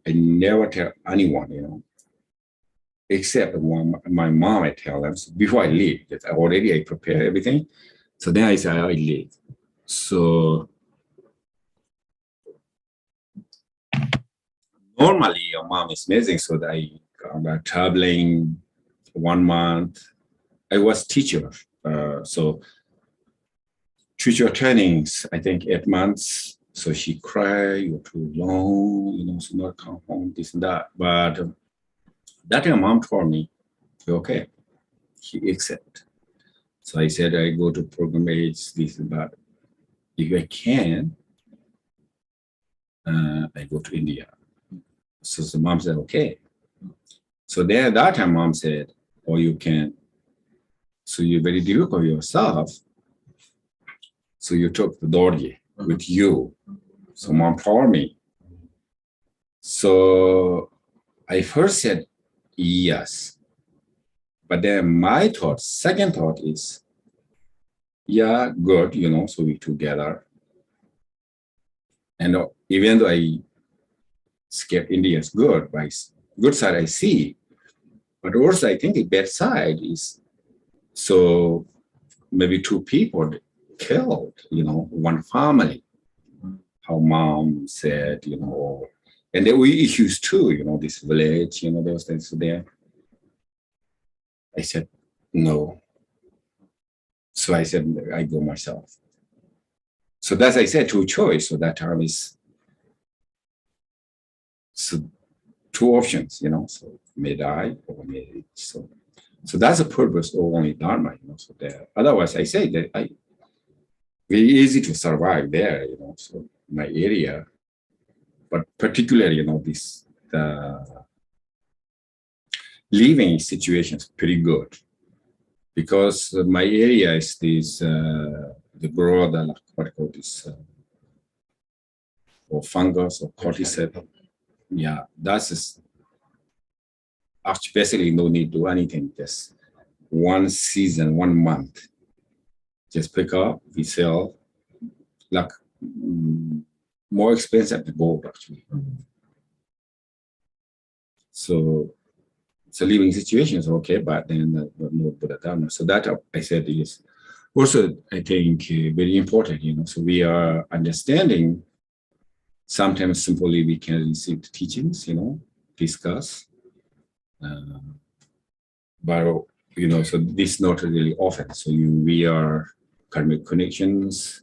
I never tell anyone, except my mom. I tell them before I leave that I prepare everything. So then I say I leave. So normally your mom is amazing. So that I'm traveling 1 month. I was teacher. So teacher trainings, I think 8 months. So she cried, you're too long, so not come home, this and that. But that time mom told me, okay, she accept. So I said, I go to pilgrimage, this and that. If I can, I go to India. So the mom said, okay. So then that time mom said, oh, you can. So you're very difficult yourself. So you took the Dorje with you. So mom told me. So I first said yes. But then my thought, second thought is, yeah, good, so we together. And even though I skip India is good, by good side I see. But also I think the bad side is, so maybe 2 people killed, one family. How mom said, and there were issues too, this village, those things there. I said, no. So I said, I go myself. So that's, I said, 2 choice. So that time is, so 2 options, so may die or may, so that's the purpose of only Dharma, so there. Otherwise, I say that very easy to survive there, so my area, but particularly, the living situation is pretty good because my area is this, the broader, what I call this, or fungus or cordyceps. Yeah, that's actually basically no need to do anything, just 1 season, 1 month. Just pick up, we sell, like more expensive than gold actually. So it's a living situation is okay, but then no Buddha Dharma. So that I said is also, I think, very important, so we are understanding sometimes simply we can receive the teachings, discuss. But, so this not really often. So we are karmic connections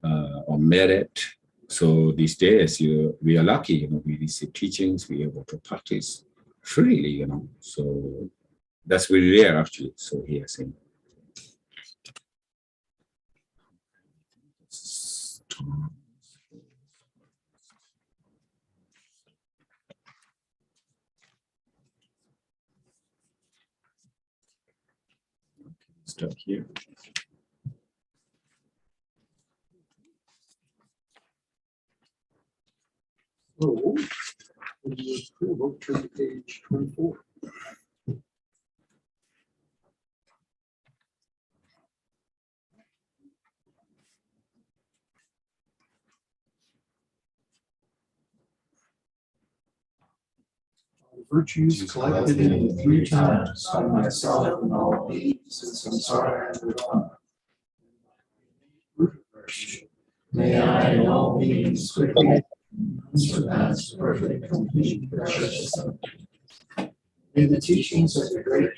or merit. So these days, we are lucky, we receive teachings, we are able to practice freely, So that's very rare actually. So here saying. Stop here. So, when you approve, turn to page 24. Virtues collected in the three times by myself and all beings in samsara and nirvana. May I and all beings quickly unsurpassed, perfect, complete, precious. May the teachings of the great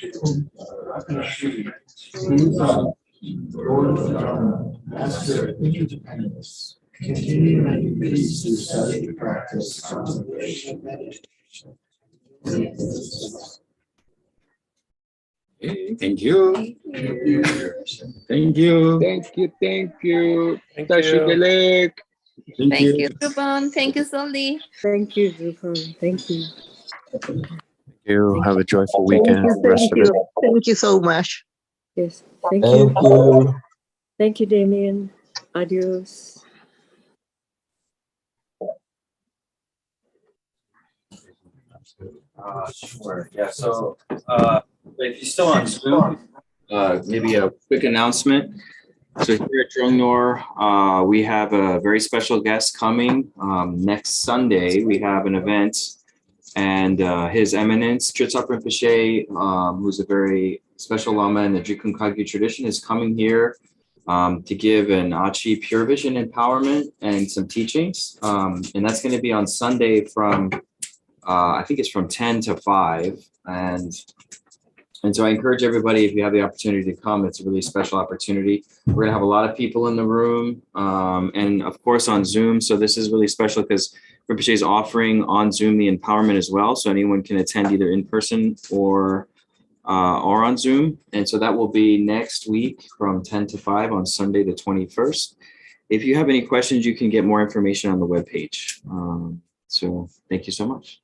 Ratnashri, Lord of the Dharma, Master of Interdependence, continue and increase through study, practice, contemplation, meditation. Okay, thank you. Thank you. Thank you. Thank you, thank you. Thank Tashi you. Delek. Thank you, Rupan. Thank you, Soldi. Thank you, Drupal. Thank you. You have a joyful Thank weekend. you, Rest of it. thank you so much. Yes. Thank Thank you. you. Thank you, Damien. Adios. Sure. Yeah. So if you're still on Zoom, maybe a quick announcement. So here at Drungnor, we have a very special guest coming. Next Sunday, we have an event, and His Eminence Tritsop Rinpoche, who's a very special Lama in the Drikung Kagyu tradition, is coming here to give an Achi Pure Vision empowerment and some teachings. And that's going to be on Sunday from I think it's from 10 to 5. And so I encourage everybody, if you have the opportunity to come, it's a really special opportunity. We're gonna have a lot of people in the room and of course on Zoom. So this is really special because Rinpoche is offering on Zoom the empowerment as well. So anyone can attend either in person or on Zoom. And so that will be next week from 10 to 5 on Sunday, the 21st. If you have any questions, you can get more information on the webpage. So thank you so much.